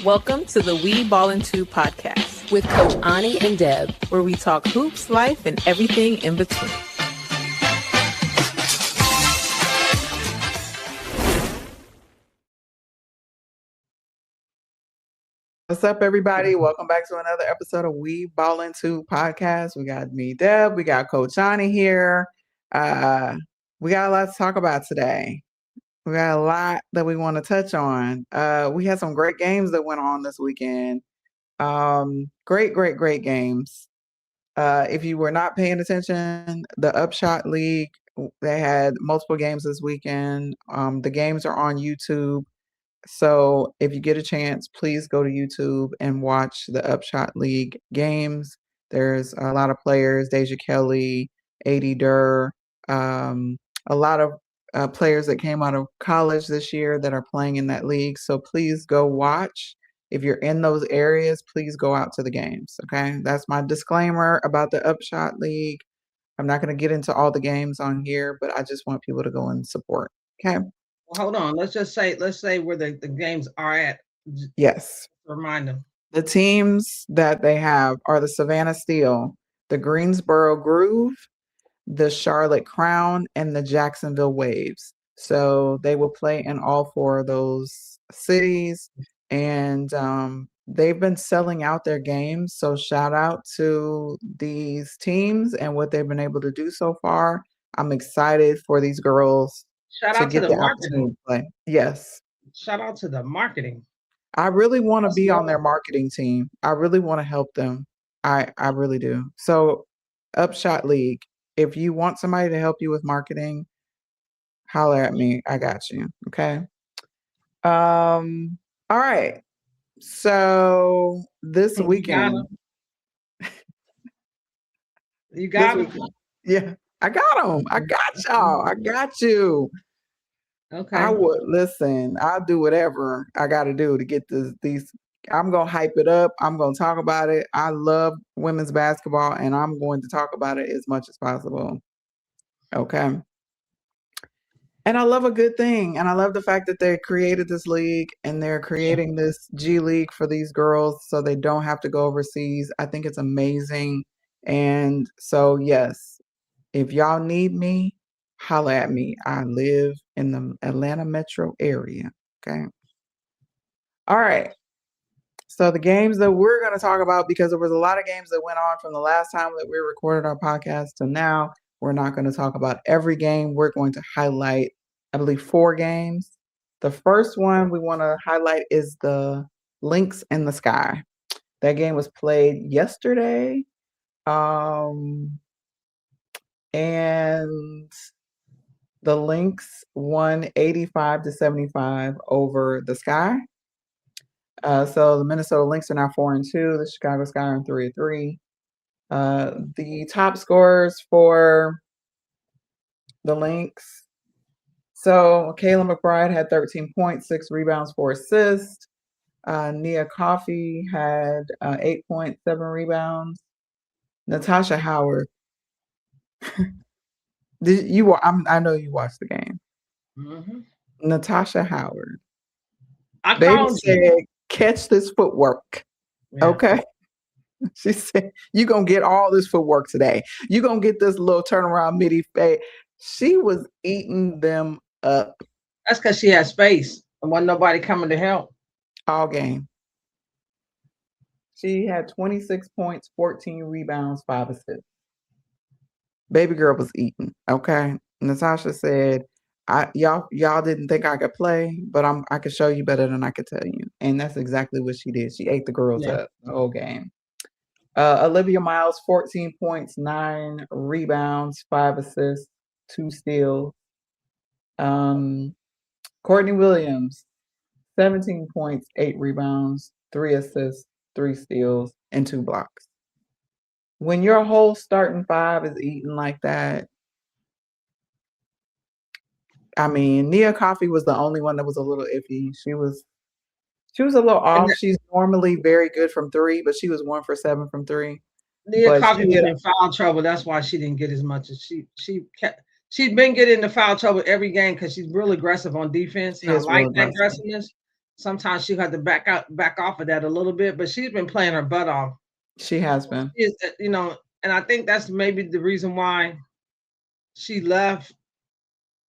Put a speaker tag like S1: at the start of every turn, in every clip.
S1: Welcome to the We Ballin' 2 podcast
S2: with Coach Ani and Deb,
S1: where we talk hoops, life, and everything in between.
S3: What's up, everybody? Welcome back to another episode of We Ballin' 2 podcast. We got me, Deb. We got Coach Ani here. We got a lot to talk about today. We got a lot that we want to touch on. We had some great games that went on this weekend. Great games. If you were not paying attention, the Upshot League, they had multiple games this weekend. The games are on YouTube. So if you get a chance, please go to YouTube and watch the Upshot League games. There's a lot of players, Deja Kelly, A.D. Durr, a lot of players that came out of college this year that are playing in that league. So please go watch. If you're in those areas, please go out to the games, okay? That's my disclaimer about the Upshot League. I'm not going to get into all the games on here, but I just want people to go and support, okay?
S4: Well, hold on. Let's say where the games are at.
S3: Yes.
S4: Remind them.
S3: The teams that they have are the Savannah Steel, the Greensboro Groove, the Charlotte Crown, and the Jacksonville Waves. So they will play in all four of those cities, and they've been selling out their games. So shout out to these teams and what they've been able to do so far. I'm excited for these girls
S4: to get the opportunity to
S3: play. Yes.
S4: Shout out to the marketing.
S3: I really want to be on their marketing team. I really want to help them. I really do. So Upshot League, if you want somebody to help you with marketing, holler at me. I got you. Okay. All right. So this weekend.
S4: You got them?
S3: Yeah, I got them. I got y'all. I got you.
S4: Okay.
S3: I would listen. I'll do whatever I got to do to get these. I'm going to hype it up. I'm going to talk about it. I love women's basketball, and I'm going to talk about it as much as possible. Okay. And I love a good thing. And I love the fact that they created this league and they're creating this G League for these girls so they don't have to go overseas. I think it's amazing. And so, yes, if y'all need me, holla at me. I live in the Atlanta metro area. Okay. All right. So the games that we're going to talk about, because there was a lot of games that went on from the last time that we recorded our podcast to now, we're not going to talk about every game. We're going to highlight, I believe, 4 games. The first one we want to highlight is the Lynx in the Sky. That game was played yesterday. And the Lynx won 85-75 over the Sky. So the Minnesota Lynx are now 4-2. The Chicago Sky are 3-3. The top scorers for the Lynx. So Kayla McBride had 13 points, 6 rebounds, 4 assists. Nia Coffey had 8 points, 7 rebounds. Natasha Howard. I know you watched the game.
S4: Mm-hmm.
S3: Natasha Howard.
S4: They
S3: said, catch this footwork. Yeah. Okay. She said, you're going to get all this footwork today. You're going to get this little turnaround midi fade. She was eating them up.
S4: That's because she had space and wasn't nobody coming to help.
S3: All game. She had 26 points, 14 rebounds, 5 assists. Baby girl was eating. Okay. Natasha said, y'all didn't think I could play, but I could show you better than I could tell you. And that's exactly what she did. She ate the girls up the whole game. Olivia Miles, 14 points, 9 rebounds, 5 assists, 2 steals. Courtney Williams, 17 points, 8 rebounds, 3 assists, 3 steals, and 2 blocks. When your whole starting 5 is eating like that, I mean, Nia Coffey was the only one that was a little iffy. She was a little off. She's normally very good from 3, but she was 1 for 7 from 3.
S4: Nia Coffey was in foul trouble. That's why she didn't get as much as she's been getting into foul trouble every game because she's real aggressive on defense. And I like that aggressiveness. sometimes she had to back off of that a little bit, but she's been playing her butt off.
S3: She has been.
S4: She is, and I think that's maybe the reason why she left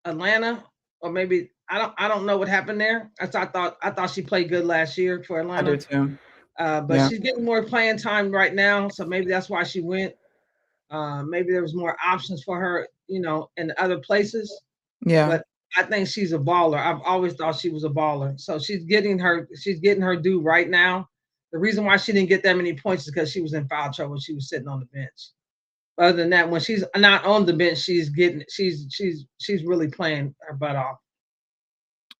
S4: Atlanta, or maybe I don't know what happened there. I thought she played good last year for
S3: I do
S4: Atlanta.
S3: too.
S4: But
S3: Yeah.
S4: she's getting more playing time right now, so maybe that's why she went. Maybe there was more options for her, in other places.
S3: Yeah.
S4: But I think she's a baller. I've always thought she was a baller. So she's getting her due right now. The reason why she didn't get that many points is because she was in foul trouble. She was sitting on the bench. Other than that, when she's not on the bench, she's really playing her butt off.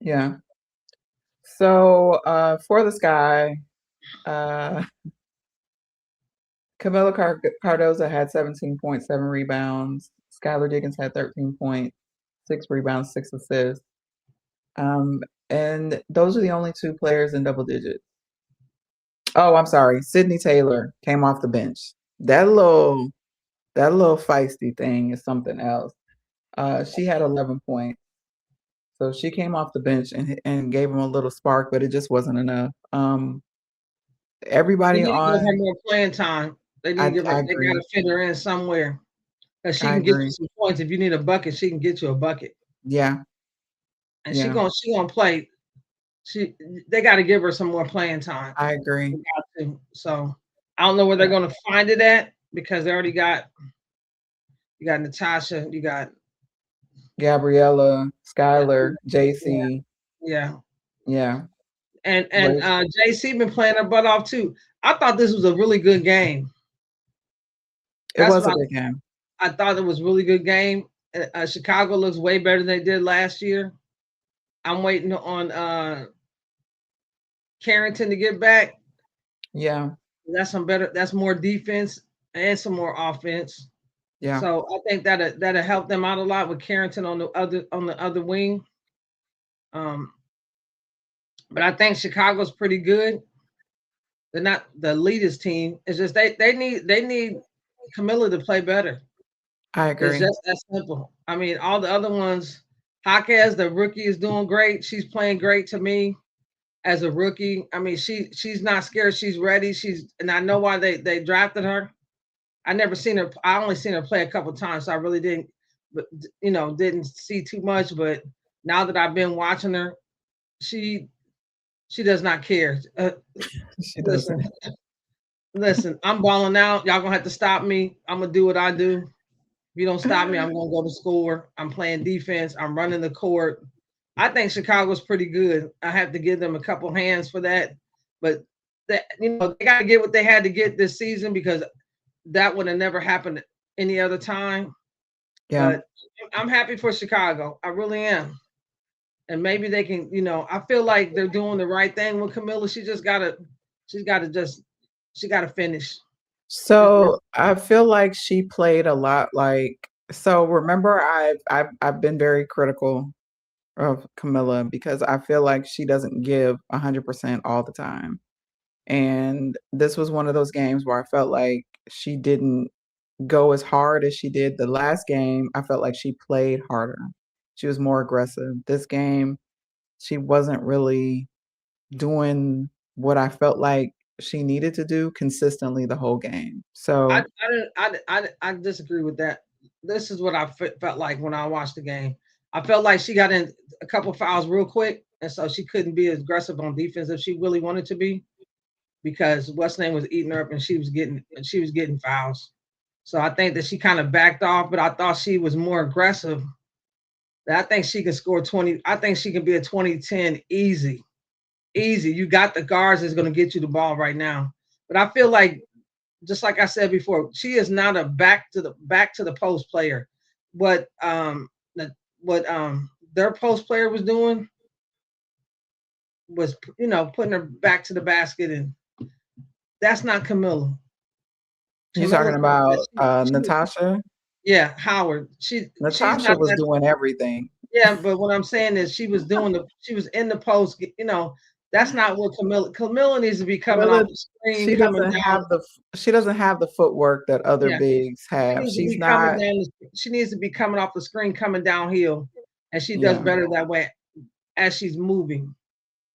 S3: Yeah. So for the Sky, Camila Cardoza had 17.7 rebounds. Skylar Diggins had 13 points, 6 rebounds, 6 assists. And those are the only 2 players in double digits. Oh, I'm sorry. Sydney Taylor came off the bench. That little feisty thing is something else. She had 11 points. So she came off the bench and gave them a little spark, but it just wasn't enough.
S4: They
S3: Everybody
S4: need to give her
S3: on,
S4: more playing time. They need to give her.
S3: I
S4: They got
S3: agree.
S4: to fit her in somewhere, because she
S3: I
S4: can get you
S3: agree.
S4: some points. If you need a bucket, she can get you a bucket,
S3: Yeah,
S4: and she
S3: yeah,
S4: gonna play. They got to give her some more playing time.
S3: I agree.
S4: They got to. So I don't know where they're
S3: Yeah.
S4: gonna find it at, because they already got Natasha, you got
S3: Gabriella, Skylar,
S4: yeah,
S3: JC.
S4: yeah.
S3: Yeah,
S4: And
S3: Rach.
S4: JC been playing her butt off too. I thought this was a really good game.
S3: It
S4: That's
S3: was
S4: what
S3: a good game.
S4: I thought. It was a really good game. Chicago looks way better than they did last year. I'm waiting on Carrington to get back.
S3: Yeah,
S4: That's more defense and some more offense.
S3: yeah,
S4: So I think that'll help them out a lot with Carrington on the other wing. Um, but I think Chicago's pretty good. They're not the elitist team. It's just they need Camilla to play better.
S3: I
S4: It's
S3: agree.
S4: just that simple. I mean, all the other ones, Jaquez, the rookie, is doing great. She's playing great to me as a rookie. I mean, she's not scared. She's ready. And I know why they drafted her. I never seen her. I only seen her play a couple times, so I really didn't, but didn't see too much. But now that I've been watching her, she she does not care.
S3: She
S4: Listen,
S3: doesn't.
S4: listen. I'm balling out. Y'all gonna have to stop me. I'm gonna do what I do. If you don't stop me, I'm gonna go to score. I'm playing defense. I'm running the court. I think Chicago's pretty good. I have to give them a couple hands for that. But they got to get what they had to get this season, because that would have never happened any other time.
S3: Yeah,
S4: But I'm happy for Chicago. I really am. And maybe they can, I feel like they're doing the right thing with Camilla. She gotta finish.
S3: so I feel like she played a lot like, so remember I've been very critical of Camilla because I feel like she doesn't give 100% all the time. And this was one of those games where I felt like she didn't go as hard as she did the last game. I felt like she played harder. She was more aggressive. This game, she wasn't really doing what I felt like she needed to do consistently the whole game.
S4: I
S3: So,
S4: I didn't I disagree with that. This is what I felt like when I watched the game. I felt like she got in a couple fouls real quick, and so she couldn't be as aggressive on defense if she really wanted to be, because what's name was eating her up, and she was getting fouls. So I think that she kind of backed off, but I thought she was more aggressive. That I think she can score 20. I think she can be a 2010 easy. Easy. You got the guards that's going to get you the ball right now. But I feel like, just like I said before, she is not a back to the post player. What their post player was doing was, putting her back to the basket, and that's not Camilla.
S3: you're talking
S4: Camilla's not that.
S3: about Natasha?
S4: Yeah, Howard. She's
S3: Natasha
S4: not
S3: was
S4: that.
S3: doing everything.
S4: Yeah, but what I'm saying is she was in the post. That's not what Camilla needs to be coming
S3: Camilla,
S4: off the screen,
S3: she
S4: coming
S3: doesn't
S4: down.
S3: have she doesn't have the footwork that other
S4: Yeah,
S3: bigs
S4: she
S3: have.
S4: needs to
S3: She's
S4: be coming
S3: not,
S4: down. She needs to be coming off the screen, coming downhill, and she does
S3: yeah.
S4: better that way as she's moving.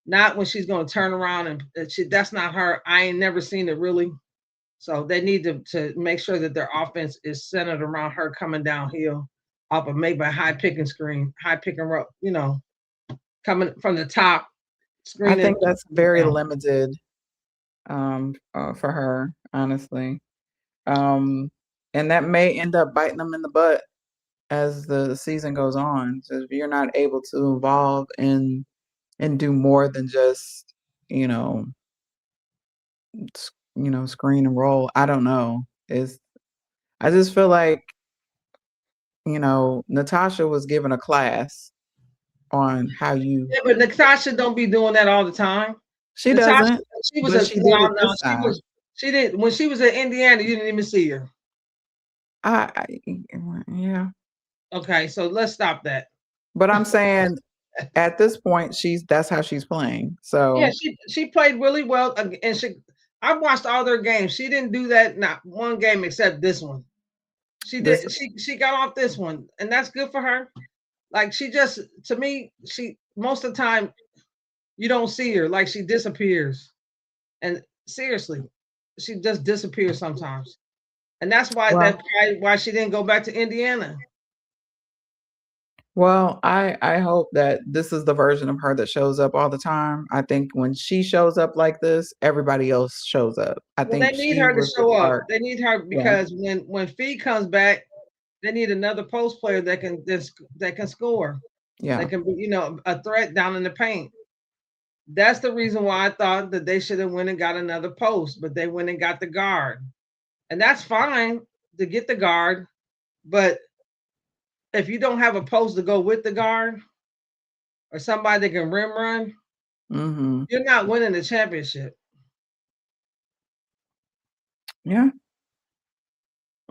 S4: not when she's going to turn around and that's not her. I ain't never seen it really. So they need to make sure that their offense is centered around her coming downhill off of maybe a high pick and screen, high pick and roll, coming from the top,
S3: I
S4: screening.
S3: think that's very limited for her, honestly. And that may end up biting them in the butt as the season goes on. So if you're not able to evolve and do more than just, screen and roll, I don't know. I just feel like, Natasha was given a class on how you.
S4: Yeah, but Natasha don't be doing that all the time.
S3: She
S4: Natasha,
S3: doesn't.
S4: she was
S3: But she did it this
S4: she
S3: time.
S4: was she did when she was in Indiana. You didn't even see her.
S3: Yeah.
S4: Okay, so let's stop that.
S3: But I'm saying at this point, that's how she's playing. So
S4: yeah, she played really well, and I watched all their games. She didn't do that not one game except this one. She did. She got off this one, and that's good for her. Like she just, to me, she most of the time you don't see her. Like she disappears, and seriously, she just disappears sometimes, and that's why she didn't go back to Indiana.
S3: Well, I hope that this is the version of her that shows up all the time. I think when she shows up like this, everybody else shows up. I think
S4: they need
S3: she
S4: her to
S3: was the
S4: show up.
S3: spark.
S4: They need her because when Fee comes back, they need another post player that can score.
S3: Yeah.
S4: That can be, a threat down in the paint. That's the reason why I thought that they should have went and got another post, but they went and got the guard. And that's fine to get the guard, but if you don't have a post to go with the guard or somebody that can rim run, you're not winning the championship.
S3: Yeah.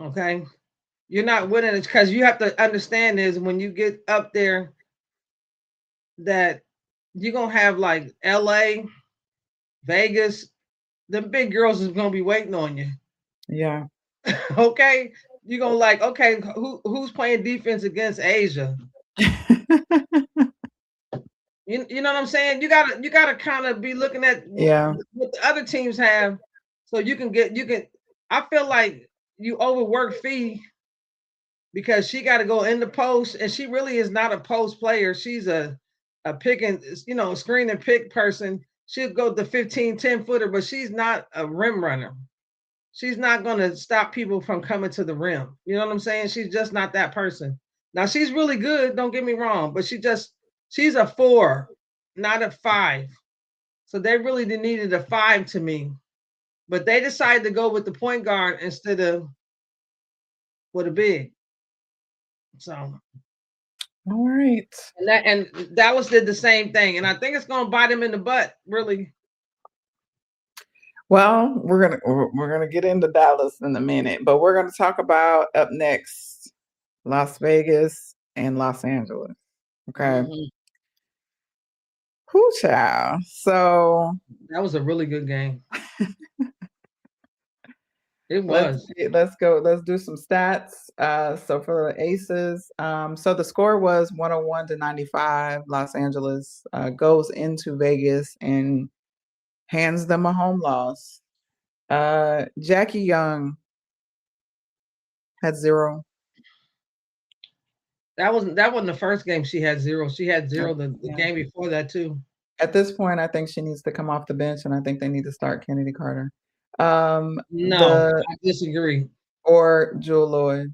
S4: Okay. You're not winning it because you have to understand is when you get up there that you're going to have like LA, Vegas, the big girls is going to be waiting on you.
S3: Yeah.
S4: Okay. You're going to like, okay, who's playing defense against Asia? You know what I'm saying? You gotta kind of be looking at what the other teams have, so you can. I feel like you overwork Fee because she got to go in the post, and she really is not a post player. She's a pick and screen and pick person. She'll go the 15-10 footer, but she's not a rim runner. She's not going to stop people from coming to the rim. You know what I'm saying? She's just not that person. Now she's really good. Don't get me wrong, but she's a 4, not a 5. So they really needed a 5 to me. But they decided to go with the point guard instead of with a big. So
S3: all right.
S4: And Dallas did the same thing. And I think it's gonna bite him in the butt, really.
S3: Well, we're gonna get into Dallas in a minute, but we're gonna talk about up next Las Vegas and Los Angeles. Okay. Whoo, child. So
S4: that was a really good game. It was.
S3: Let's go. Let's do some stats. So for the Aces, so the score was 101-95. Los Angeles goes into Vegas and hands them a home loss. Jackie Young had 0.
S4: That wasn't the first game she had 0. She had 0 the game before that too.
S3: At this point, I think she needs to come off the bench, and I think they need to start Kennedy Carter. No,
S4: I disagree.
S3: Or Jewel Lloyd.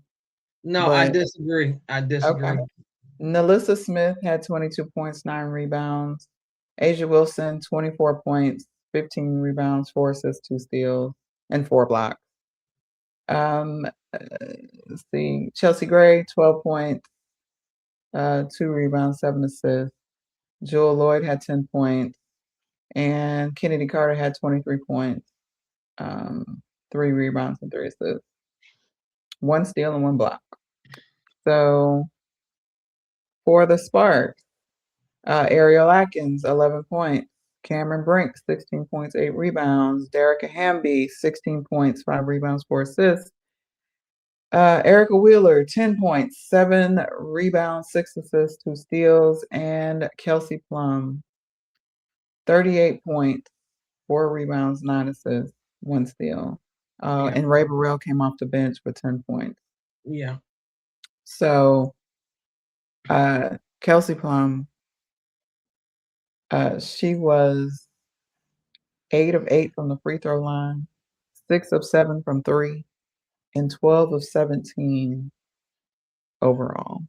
S4: No, I disagree. Okay.
S3: Nalissa Smith had 22 points, 9 rebounds. Asia Wilson, 24 points, 15 rebounds, 4 assists, 2 steals, and 4 blocks. Let's see. Chelsea Gray, 12 points, 2 rebounds, 7 assists. Jewel Lloyd had 10 points. And Kennedy Carter had 23 points, 3 rebounds, and 3 assists. 1 steal and 1 block. So for the Sparks, Ariel Atkins, 11 points. Cameron Brink, 16 points, 8 rebounds. Derica Hamby, 16 points, 5 rebounds, 4 assists. Erica Wheeler, 10 points, 7 rebounds, 6 assists, 2 steals. And Kelsey Plum, 38 points, 4 rebounds, 9 assists, 1 steal.
S4: Yeah.
S3: And Ray Burrell came off the bench for 10 points.
S4: Yeah.
S3: So Kelsey Plum, she was 8 of 8 from the free throw line, 6 of 7 from 3, and 12 of 17 overall.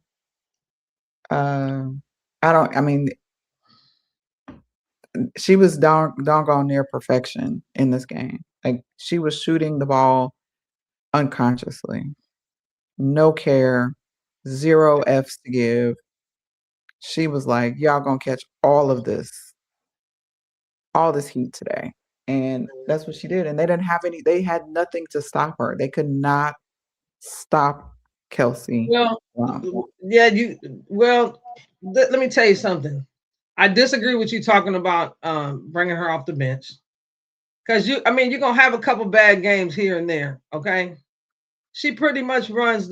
S3: She was doggone near perfection in this game. Like, she was shooting the ball unconsciously. No care, 0 Fs to give. She was like, y'all gonna catch all this heat today. And that's what she did. And they had nothing to stop her. They could not stop Kelsey.
S4: Well, yeah, let me tell you something. I disagree with you talking about bringing her off the bench. Because you're going to have a couple bad games here and there, okay? She pretty much runs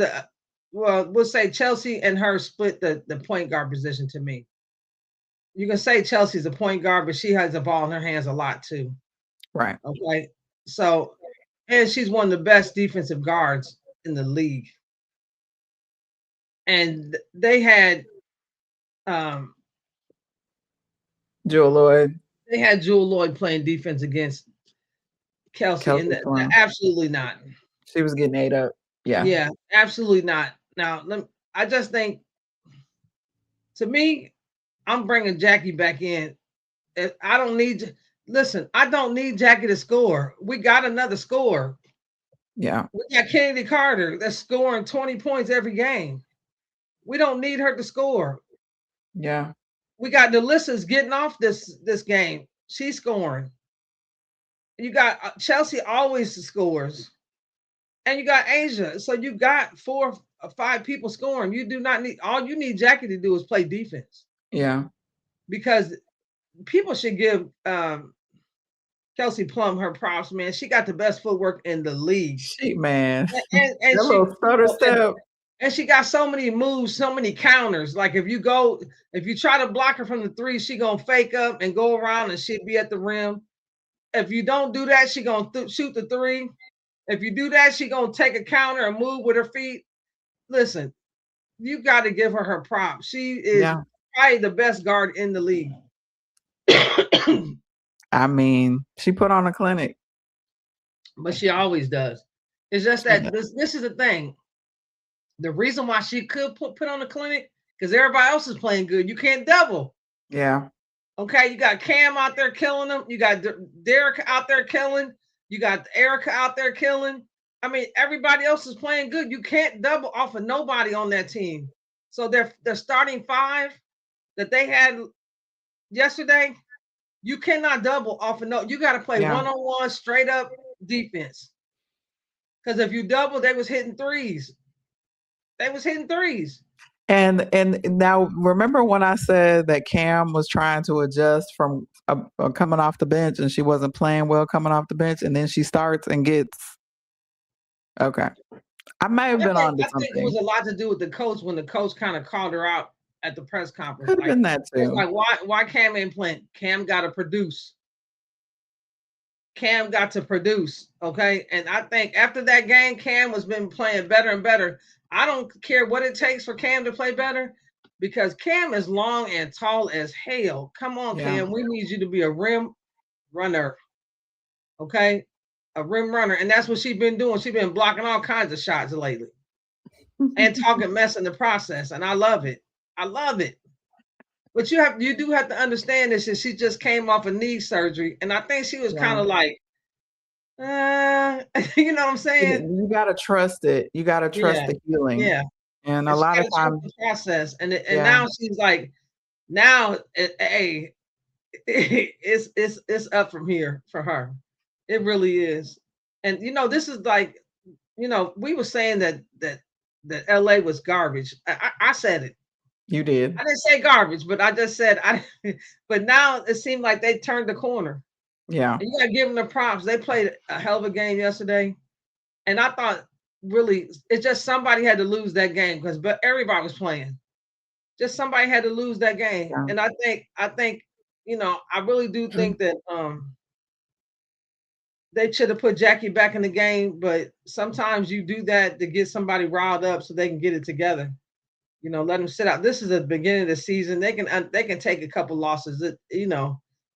S4: we'll say Chelsea and her split the point guard position to me. You can say Chelsea's a point guard, but she has the ball in her hands a lot too.
S3: Right.
S4: Okay. So, and she's one of the best defensive guards in the league. And they had
S3: Jewel Lloyd.
S4: They had Jewel Lloyd playing defense against Kelsey and absolutely not.
S3: She was getting ate up. Yeah.
S4: Yeah, absolutely not. Now, I just think, to me, I'm bringing Jackie back in. I don't need Jackie to score. We got another scorer.
S3: Yeah.
S4: We got Kennedy Carter that's scoring 20 points every game. We don't need her to score.
S3: Yeah.
S4: We got Delicious getting off this game. She's scoring. You got Chelsea always scores. And you got Asia. So you got 4 or 5 people scoring. You do not need, all you need Jackie to do is play defense.
S3: Yeah.
S4: Because people should give Kelsey Plum her props, man. She got the best footwork in the league.
S3: Man.
S4: And
S3: that little stutter step.
S4: And she got so many moves, so many counters. Like if you try to block her from the 3, she gonna fake up and go around and she'll be at the rim. If you don't do that, she gonna shoot the 3. If you do that, she gonna take a counter and move with her feet. Listen, you got to give her props. She is probably the best guard in the league.
S3: I mean, she put on a clinic.
S4: But she always does. It's just that this is the thing. The reason why she could put on a clinic, because everybody else is playing good. You can't double.
S3: Yeah.
S4: Okay, you got Cam out there killing them. You got Derek out there killing. You got Erica out there killing. I mean, everybody else is playing good. You can't double off of nobody on that team. So they're starting 5 that they had yesterday. You cannot double off of you got to play one-on-one straight up defense. Because if you double, they was hitting threes. And
S3: now remember when I said that Cam was trying to adjust from coming off the bench and she wasn't playing well coming off the bench, and then she starts and gets okay. I might have been on to something. I think
S4: it was a lot to do with the coach when the coach kind of called her out at the press conference.
S3: Could have been that too.
S4: Like why Cam ain't playing? Cam got to produce. Okay. And I think after that game, Cam has been playing better and better. I don't care what it takes for Cam to play better, because Cam is long and tall as hell. Come on, Cam. We need you to be a rim runner. Okay? A rim runner. And that's what she's been doing. She's been blocking all kinds of shots lately. And talking mess in the process. And I love it. But you do have to understand this. She just came off a knee surgery. And I think she was kind of like, you know what I'm saying?
S3: You gotta trust it. You gotta trust the healing.
S4: Yeah.
S3: And a lot of times
S4: the process. And now she's like, hey, it's up from here for her. It really is. And this is like, we were saying that LA was garbage. I said it.
S3: You did.
S4: I didn't say garbage, but I just said but now it seemed like they turned the corner.
S3: Yeah.
S4: And you gotta give them the props. They played a hell of a game yesterday. And I thought, really, it's just somebody had to lose that game, but everybody was playing. Just somebody had to lose that game. Yeah. And I think, I really do think that they should have put Jackie back in the game, but sometimes you do that to get somebody riled up so they can get it together. Let them sit out. This is the beginning of the season. They can take a couple losses,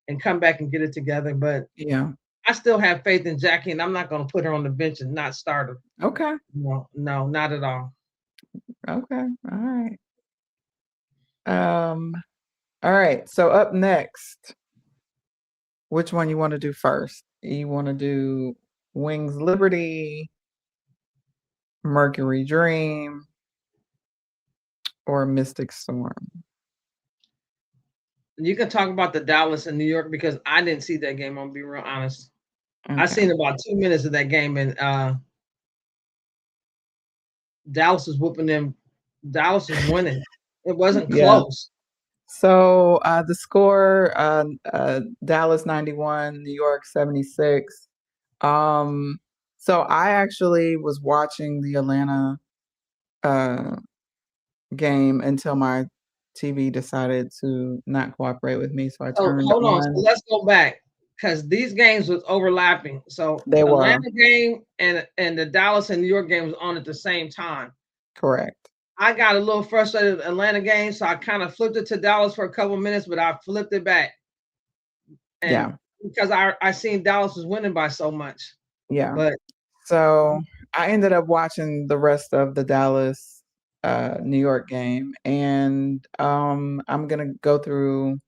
S4: and come back and get it together. But
S3: Yeah.
S4: I still have faith in Jackie, and I'm not going to put her on the bench and not start her.
S3: Okay.
S4: No, not at all.
S3: Okay. All right. All right. So up next, which one you want to do first? You want to do Wings Liberty, Mercury Dream, or Mystic Storm?
S4: You can talk about the Dallas and New York because I didn't see that game. I'm gonna be real honest. I
S3: Okay.
S4: seen about 2 minutes of that game, and Dallas is whooping them. Dallas is winning. It wasn't
S3: Yeah.
S4: close.
S3: So the score, Dallas 91, New York 76. So I actually was watching the Atlanta game until my TV decided to not cooperate with me. So I
S4: So
S3: turned
S4: hold on. So
S3: on.
S4: let's go back because these games was overlapping. So
S3: They were
S4: Atlanta game and the Dallas and New York game was on at the same time.
S3: correct.
S4: I got a little frustrated with Atlanta game, so I kind of flipped it to Dallas for a couple minutes, but I flipped it back. And
S3: Yeah.
S4: because I seen Dallas was winning by so much.
S3: Yeah.
S4: But
S3: So I ended up watching the rest of the Dallas New York game, and I'm gonna go through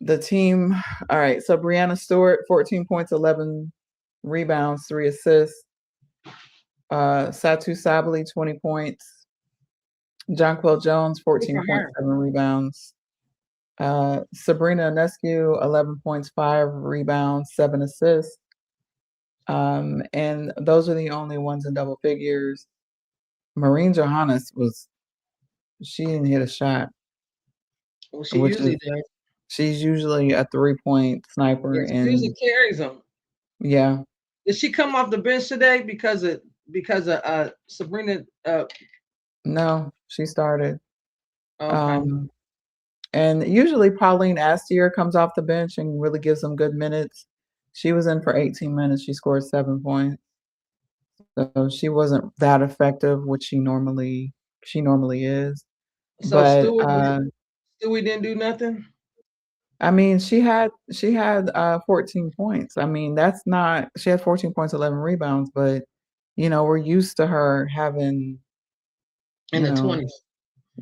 S3: the team. All right. So Brianna Stewart, 14 points, 11 rebounds, 3 assists. Satu Sabali, 20 points. Jonquel Jones,
S4: good for her.
S3: 14.7 rebounds. Sabrina Ionescu, 11 points, 5 rebounds, 7 assists. And those are the only ones in double figures. Maureen Johannes she didn't hit a shot,
S4: Well, she
S3: which
S4: usually
S3: is
S4: does.
S3: she's usually a 3-point sniper.
S4: Yeah, she usually
S3: And
S4: carries them.
S3: yeah,
S4: Did she come off the bench today because of Sabrina?
S3: no, she started.
S4: Okay.
S3: And usually Pauline Astier comes off the bench and really gives them good minutes. She was in for 18 minutes. She scored 7 points. So she wasn't that effective, which she normally is.
S4: So
S3: But
S4: Stewie didn't do nothing.
S3: I mean, she had 14 points. I mean, she had 14 points, 11 rebounds, but we're used to her having,
S4: In
S3: you
S4: the
S3: know,
S4: 20s.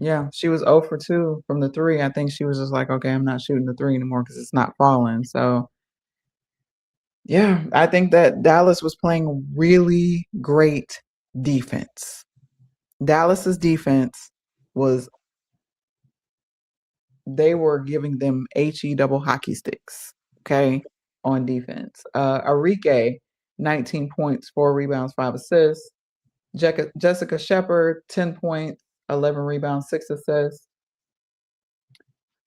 S3: yeah, she was 0 for 2 from the 3. I think she was just like, okay, I'm not shooting the 3 anymore because it's not falling. So yeah, I think that Dallas was playing really great defense. Dallas's defense they were giving them HE double hockey sticks, okay, on defense. Arike, 19 points, 4 rebounds, 5 assists. Jessica Shepard, 10 points, 11 rebounds, 6 assists.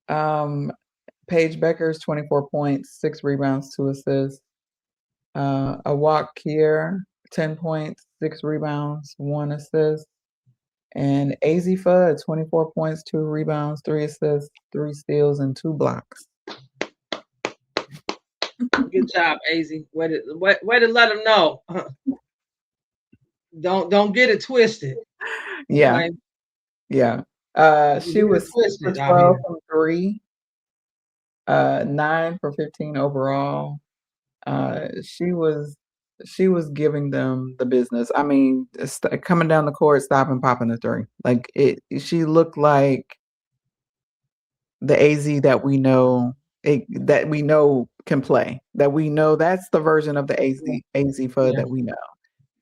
S3: Paige Beckers, 24 points, 6 rebounds, 2 assists. Awak Kier, 10 points, 6 rebounds, 1 assist. And AZ Fudd, 24 points, 2 rebounds, 3 assists, 3 steals, and 2 blocks.
S4: Good job, Az. Way to let them know. Don't get it twisted.
S3: Yeah,
S4: Okay?
S3: yeah.
S4: Don't
S3: She
S4: get it
S3: was 6 for
S4: twisted out
S3: 12
S4: here.
S3: from 3, 9 for 15 overall. She was giving them the business. I mean, coming down the court, stopping, popping the 3. Like she looked like the AZ that we know can play. That we know that's the version of the AZ Fudd
S4: Yeah.
S3: that we know.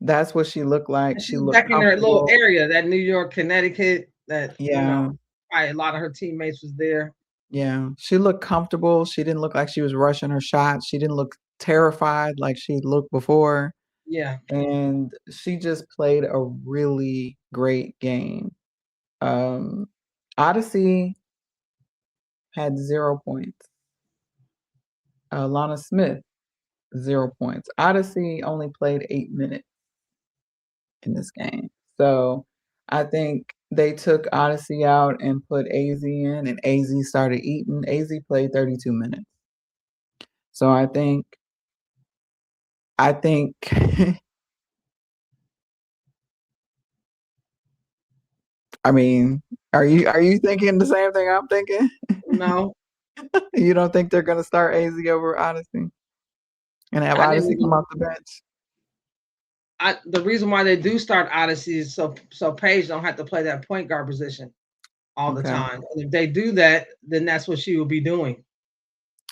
S3: That's what she looked like.
S4: And
S3: She
S4: she's
S3: looked
S4: back in her little
S3: comfortable.
S4: area, that New York, Connecticut, that
S3: Yeah.
S4: probably a lot of her teammates was there.
S3: Yeah. She looked comfortable. She didn't look like she was rushing her shots. She didn't look terrified like she looked before.
S4: Yeah.
S3: And she just played a really great game. Odyssey had 0 points. Lana Smith, 0 points. Odyssey only played 8 minutes in this game. So I think they took Odyssey out and put AZ in, and AZ started eating. AZ played 32 minutes. So I think I mean, are you thinking the same thing I'm thinking?
S4: No,
S3: You don't think they're gonna start AZ over Odyssey and have
S4: I
S3: Odyssey
S4: didn't.
S3: come off the bench?
S4: The reason why they do start Odyssey is so Paige don't have to play that point guard position all the
S3: Okay.
S4: time. And if they do that, then that's what she will be doing.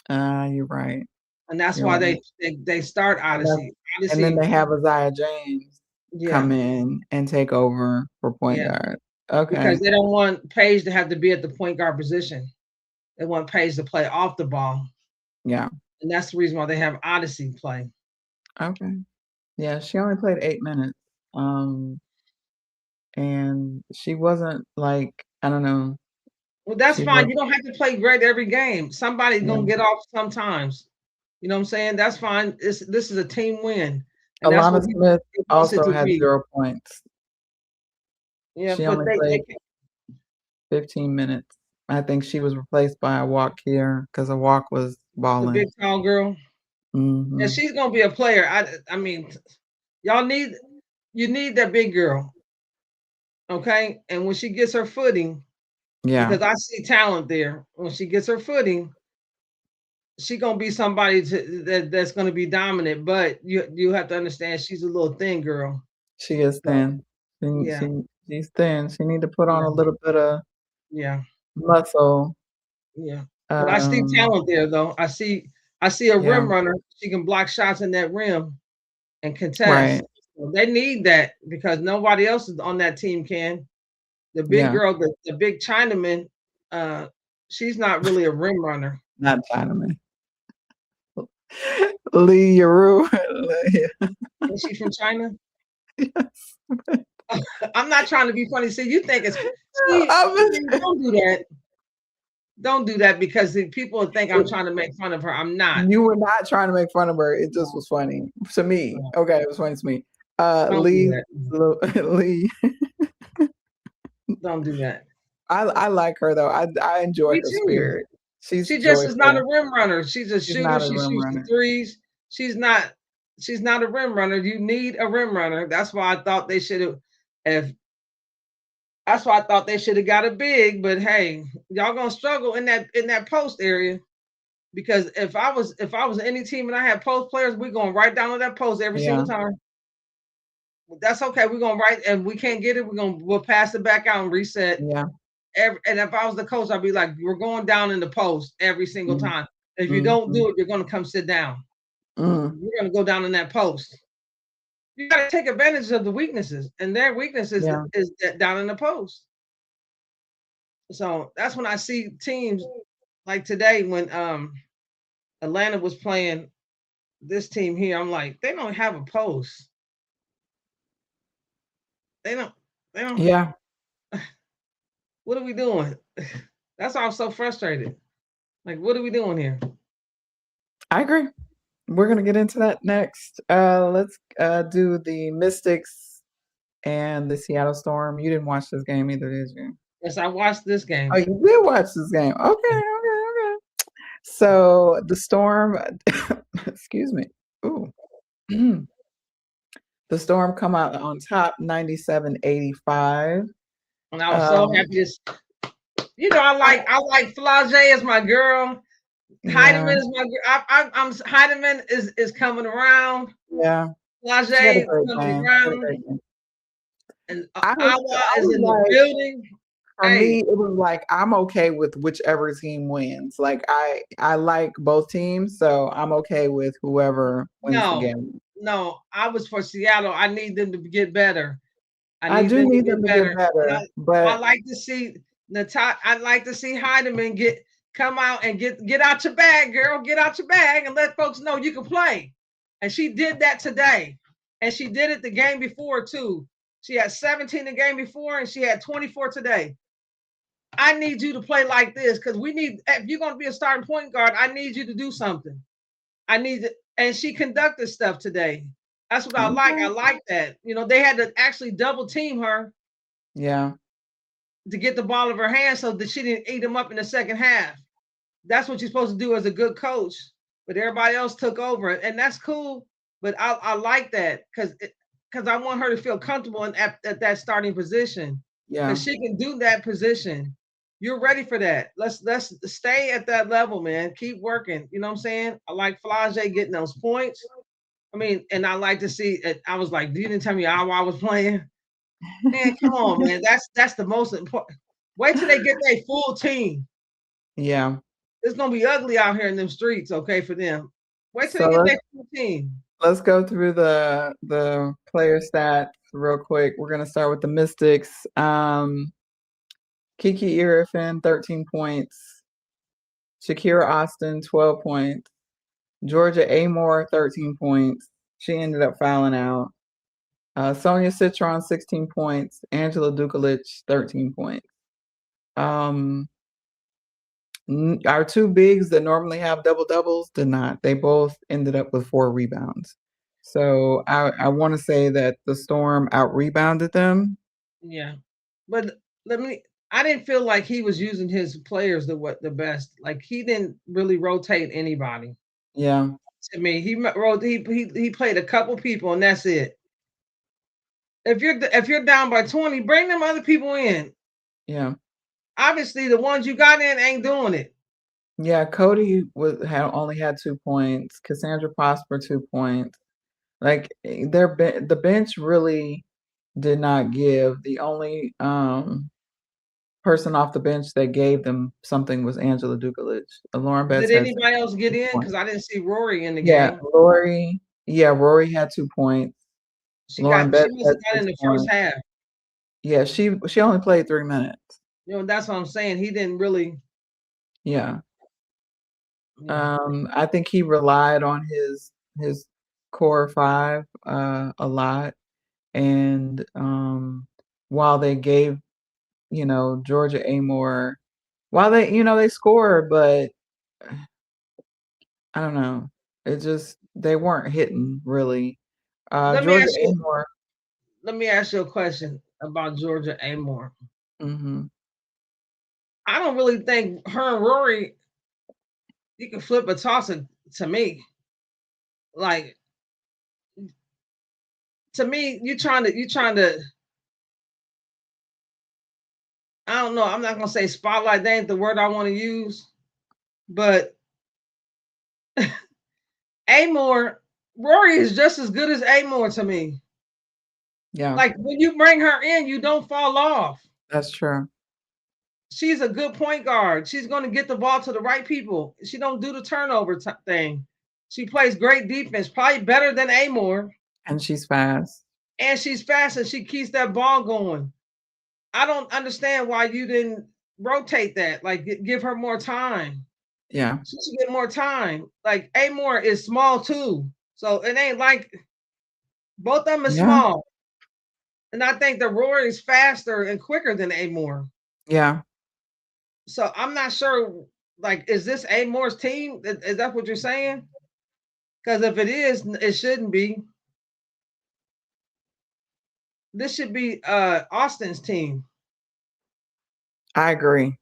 S3: You're right.
S4: And that's
S3: You're
S4: why
S3: right.
S4: they start
S3: And, that's,
S4: Odyssey.
S3: and then
S4: Odyssey,
S3: they have Isaiah James
S4: yeah,
S3: come in and take over for point
S4: yeah,
S3: guard. Okay.
S4: because they don't want Paige to have to be at the point guard position. They want Paige to play off the ball,
S3: Yeah.
S4: and that's the reason why they have Odyssey play.
S3: Okay. Yeah, she only played 8 minutes. And she wasn't like, I don't know.
S4: Well, that's
S3: She
S4: fine.
S3: was,
S4: You don't have to play great every game. Somebody's
S3: yeah.
S4: gonna get off sometimes. You know what I'm saying? That's fine. This is a team win, and that's
S3: Alana
S4: what we
S3: Smith
S4: wants it
S3: also
S4: to
S3: had
S4: be.
S3: 0 points.
S4: Yeah,
S3: She
S4: but
S3: only
S4: they
S3: played 15 minutes. I think she was replaced by a walk here because a walk was
S4: the big
S3: balling.
S4: tall girl, and
S3: Hmm.
S4: she's gonna be a player. I mean, y'all you need that big girl, okay? And when she gets her footing,
S3: Yeah,
S4: because I see talent there. When she gets her footing, she gonna be somebody that's gonna be dominant. But you have to understand she's a little thin girl.
S3: she is
S4: So
S3: thin.
S4: yeah,
S3: She's thin. She need to put on
S4: yeah,
S3: a little bit of
S4: yeah,
S3: muscle.
S4: yeah. But I see
S3: Um,
S4: talent there though. I see a
S3: yeah,
S4: rim runner. She can block shots in that rim and contest.
S3: right.
S4: So they need that because nobody else is on that team can. The big
S3: Yeah,
S4: girl, the big Chinaman, she's not really a rim runner.
S3: not Chinaman. Lee Yaru.
S4: Is she from China?
S3: Yes.
S4: I'm not trying to be funny. See, you think it's see,
S3: I
S4: don't do that. Don't do that because people think I'm
S3: was,
S4: trying to make fun of her. I'm not.
S3: you were not trying to make fun of her. It just was funny to me. Okay, it was funny to me.
S4: Don't do
S3: Lee,
S4: that.
S3: Lee.
S4: Don't do that.
S3: I like her though. I enjoy
S4: Me
S3: her
S4: too.
S3: spirit. She's
S4: She just is not a
S3: joyful.
S4: rim runner. She's a
S3: She's
S4: shooter.
S3: not a
S4: She
S3: rim
S4: shoots the
S3: runner.
S4: threes. She's not. She's not a rim runner. You need a rim runner. That's why I thought they should have. If that's why I thought they should have got a big. But hey, y'all gonna struggle in that post area because if I was any team and I had post players, we're going right down to that post every
S3: Yeah,
S4: single time. That's okay. We're gonna write, and we can't get it. We'll pass it back out and reset.
S3: yeah.
S4: And if I was the coach, I'd be like, we're going down in the post every single
S3: Mm,
S4: time. If you don't
S3: mhm,
S4: do it, you're gonna come sit down.
S3: mm,
S4: You're gonna go down in that post. You got to take advantage of the weaknesses, and their weaknesses
S3: yeah,
S4: is down in the post. So that's when I see teams like today when Atlanta was playing this team here. I'm like, they don't have a post. They don't. They don't.
S3: yeah.
S4: What are we doing? That's why I'm so frustrated. Like, what are we doing here?
S3: I agree. We're gonna get into that next. Let's do the Mystics and the Seattle Storm. You didn't watch this game either, did you?
S4: Yes, I watched this
S3: Oh,
S4: game.
S3: you did watch this game. Okay, okay. So the Storm, excuse me. Ooh. The Storm come out on top 97-85.
S4: And I was so
S3: Um,
S4: happy. I like Flage as my girl.
S3: yeah,
S4: Heidemann is my girl. I'm Heidemann is coming around.
S3: yeah.
S4: Flage
S3: She had a
S4: is
S3: great
S4: coming
S3: game. She had a
S4: around,
S3: great game.
S4: and
S3: I
S4: Awa is
S3: was
S4: in the
S3: like,
S4: building.
S3: for
S4: Hey,
S3: me, it was like I'm okay with whichever team wins. Like I like both teams, so I'm okay with whoever wins the
S4: no,
S3: game.
S4: no, I was for Seattle. I need them to get better. I
S3: I
S4: need
S3: do
S4: them to
S3: need
S4: get
S3: them to get
S4: better. And
S3: better,
S4: I
S3: but
S4: like to see I'd like to see Heidemann come out and get out your bag, girl. Get out your bag and let folks know you can play. And she did that today. And she did it the game before too. She had 17 the game before and she had 24 today. I need you to play like this because if you're going to be a starting point guard, I need you to do something. And she conducted stuff today. That's what I like.
S3: okay.
S4: I like that. They had to actually double team her
S3: Yeah.
S4: to get the ball of her hand so that she didn't eat them up in the second half. That's what you're supposed to do as a good coach. But everybody else took over, and that's cool. But I like that because I want her to feel comfortable at that starting position
S3: Yeah.
S4: because she can do that position. You're ready for that. Let's stay at that level, man. Keep working. You know what I'm saying? I like Flage getting those points. I mean, and I like to see it. I was like, you didn't tell me how I was playing. Man, come on, man. That's the most important. Wait till they get their full team.
S3: Yeah.
S4: It's gonna be ugly out here in them streets, okay, for them. Wait till
S3: So
S4: they get their full team.
S3: let's go through the player stats real quick. We're gonna start with the Mystics. Kiki Irifin, 13 points. Shakira Austin, 12 points. Georgia Amore, 13 points. She ended up fouling out. Sonia Citron, 16 points. Angela Dukalich, 13 points. Our two bigs that normally have double doubles did not. They both ended up with 4 rebounds. So I want to say that the Storm out rebounded them.
S4: Yeah, but I didn't feel like he was using his players the best. Like he didn't really rotate anybody.
S3: Yeah.
S4: To me, he played a couple people and that's it. If you're down by 20, bring them other people in.
S3: Yeah.
S4: Obviously, the ones you got in ain't doing it.
S3: Yeah, Cody only had 2 points. Cassandra Prosper 2 points. Like the bench really did not give. The only person off the bench that gave them something was Angela Dukalich. Lauren Betts
S4: Did
S3: had
S4: anybody else get
S3: 2
S4: in?
S3: points.
S4: Because I didn't see Rory in the
S3: Yeah,
S4: game.
S3: Rory had 2 points.
S4: She
S3: Lauren
S4: must
S3: Betts
S4: have
S3: had
S4: got in
S3: 6
S4: the first
S3: points.
S4: half.
S3: Yeah, she only played 3 minutes.
S4: You know, that's what I'm saying. He didn't really.
S3: Yeah. I think he relied on his core 5 a lot. And while they gave, Georgia Amore, while they scored, but I don't know. It just they weren't hitting really.
S4: Let me
S3: Georgia
S4: ask you.
S3: Amore.
S4: Let me ask you a question about Georgia Amore.
S3: Mm-hmm.
S4: I don't really think her and Rory. You can flip a toss it to me. Like to me, you trying to. I don't know. I'm not gonna say spotlight. That ain't the word I want to use. But Amore, Rory is just as good as Amore to me.
S3: Yeah.
S4: Like when you bring her in, you don't fall off.
S3: That's true.
S4: She's a good point guard. She's going to get the ball to the right people. She don't do the turnover thing. She plays great defense, probably better than Amore.
S3: And she's fast.
S4: And she's fast and she keeps that ball going. I don't understand why you didn't rotate that. Like give her more time.
S3: Yeah.
S4: She should get more time. Like Amore is small too. So it ain't like both of them are small. And I think the Rory is faster and quicker than Amore.
S3: Yeah.
S4: So I'm not sure, like, is this Amore's team? Is that what you're saying? Because if it is, it shouldn't be. This should be Austin's team.
S3: I agree.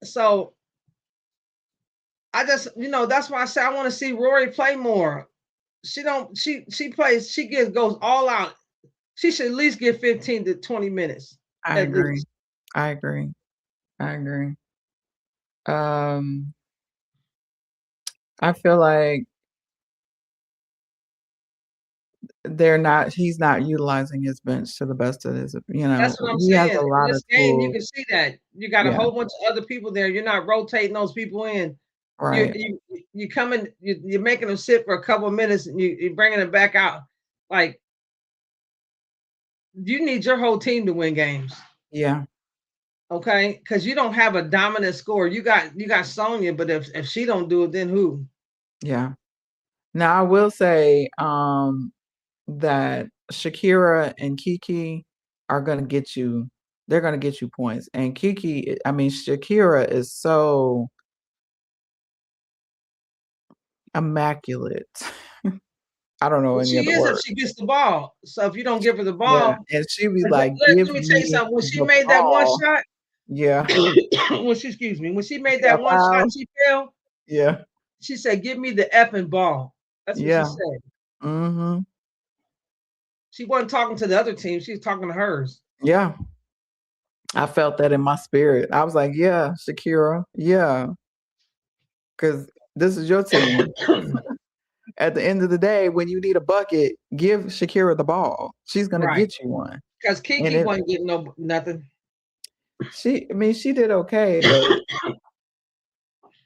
S4: So I just, that's why I say I want to see Rory play more. She goes all out. She should at least get 15 to 20 minutes.
S3: I agree. I agree. I feel like he's not utilizing his bench to the best of his,
S4: That's what I'm
S3: he has
S4: saying.
S3: a lot
S4: In this
S3: of
S4: game, you
S3: tools.
S4: can see that. You got a whole bunch of other people there. You're not rotating those people in.
S3: Right.
S4: You coming, you're making them sit for a couple of minutes and you're bringing them back out. Like, you need your whole team to win games.
S3: Yeah.
S4: Okay, because you don't have a dominant scorer. You got Sonya, but if she don't do it, then who?
S3: Yeah. Now I will say that Shakira and Kiki are going to get you. They're going to get you points. And Shakira is so immaculate. I don't know any other word.
S4: If she gets the ball. So if you don't give her the ball,
S3: and she be
S4: let
S3: like,
S4: me tell you something. When she made that one shot,
S3: Yeah.
S4: when she made
S3: Yeah,
S4: that one shot,
S3: wow.
S4: she fell.
S3: Yeah.
S4: She said, "Give me the effing ball." That's what she
S3: Yeah.
S4: said.
S3: Mm-hmm.
S4: She wasn't talking to the other team. She was talking to hers.
S3: Yeah. I felt that in my spirit. I was like, yeah, Shakira. Yeah. Because this is your team. At the end of the day, when you need a bucket, give Shakira the ball. She's gonna
S4: Right.
S3: get you one.
S4: Because
S3: And
S4: Kiki
S3: it
S4: wasn't getting nothing.
S3: she did okay, but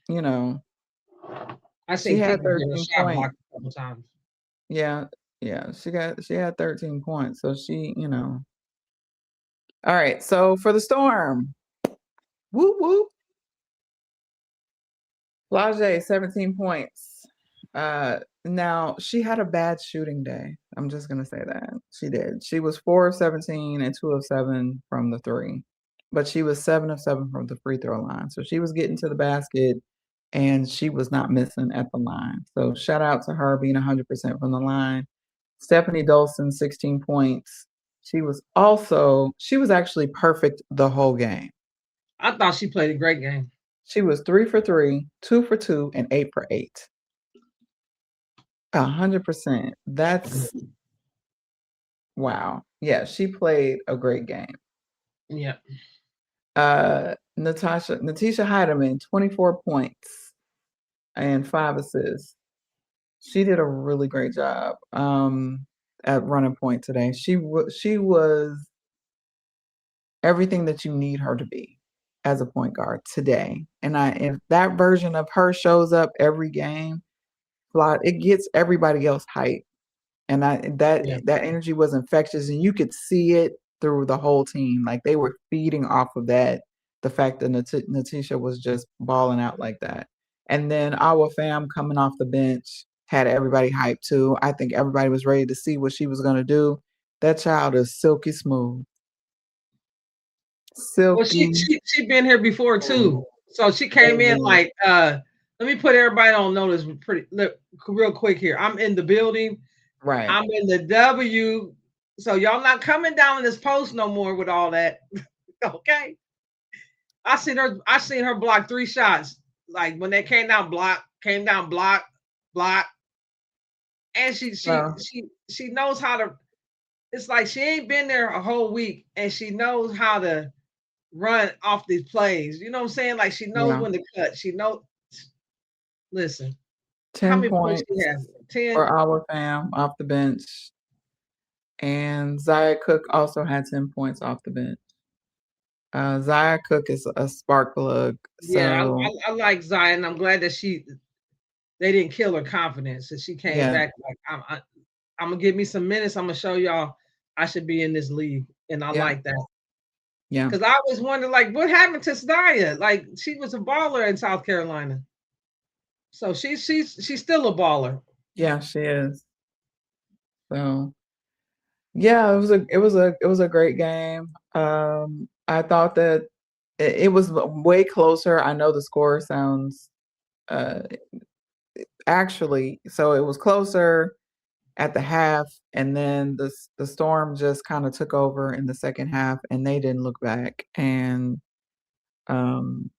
S3: you know,
S4: I
S3: she
S4: seen
S3: had
S4: Kiki get a
S3: 13
S4: shot
S3: points.
S4: blocked a couple times.
S3: Yeah, yeah, she had 13 points. So all right. So for the Storm, whoop whoop. Flage, 17 points. Now she had a bad shooting day. I'm just gonna say that. She did. She was 4 of 17 and 2 of 7 from the three, but she was 7 of 7 from the free throw line. So she was getting to the basket and she was not missing at the line. So shout out to her being 100% from the line. Stephanie Dolson, 16 points. She was actually perfect the whole game.
S4: I thought she played a great game.
S3: She was 3 for 3, 2 for 2, and 8 for 8. 100%. That's wow. Yeah, she played a great game.
S4: Yeah.
S3: Natisha Heidemann, 24 points and 5 assists. She did a really great job at running point today. She was everything that you need her to be as a point guard today. And if that version of her shows up every game, it gets everybody else hyped. And
S4: Yeah.
S3: that energy was infectious, and you could see it through the whole team. Like they were feeding off of that. The fact that Natisha was just balling out like that, and then our fam coming off the bench had everybody hyped too. I think everybody was ready to see what she was going to do. That child is silky smooth,
S4: Well,
S3: silky.
S4: she been here before too. So she came in
S3: Smooth.
S4: like let me put everybody on notice real quick here. I'm in the building.
S3: Right.
S4: I'm in the W. So y'all not coming down in this post no more with all that. Okay. I seen her block 3 shots. Like when they came down block, block. And
S3: So
S4: she knows how to, it's like she ain't been there a whole week and she knows how to run off these plays. You know what I'm saying? Like she knows
S3: yeah,
S4: when to cut. She knows. Listen, how
S3: 10
S4: many points she
S3: points
S4: has? 10.
S3: for our fam off the bench. And Zaya Cook also had 10 points off the bench. Zaya Cook is a spark plug.
S4: Yeah,
S3: So
S4: I like Zion. I'm glad that they didn't kill her confidence. And she came
S3: yeah,
S4: back like I'm gonna give me some minutes. I'm gonna show y'all I should be in this league, and I
S3: yeah,
S4: like that
S3: yeah,
S4: because I always wondered like what happened to Zaya. Like she was a baller in South Carolina, so she's still a baller.
S3: yeah, she is. So yeah, it was a great game. I thought that it was way closer. I know the score sounds uh actually, so it was closer at the half, and then the Storm just kind of took over in the second half, and they didn't look back, and um,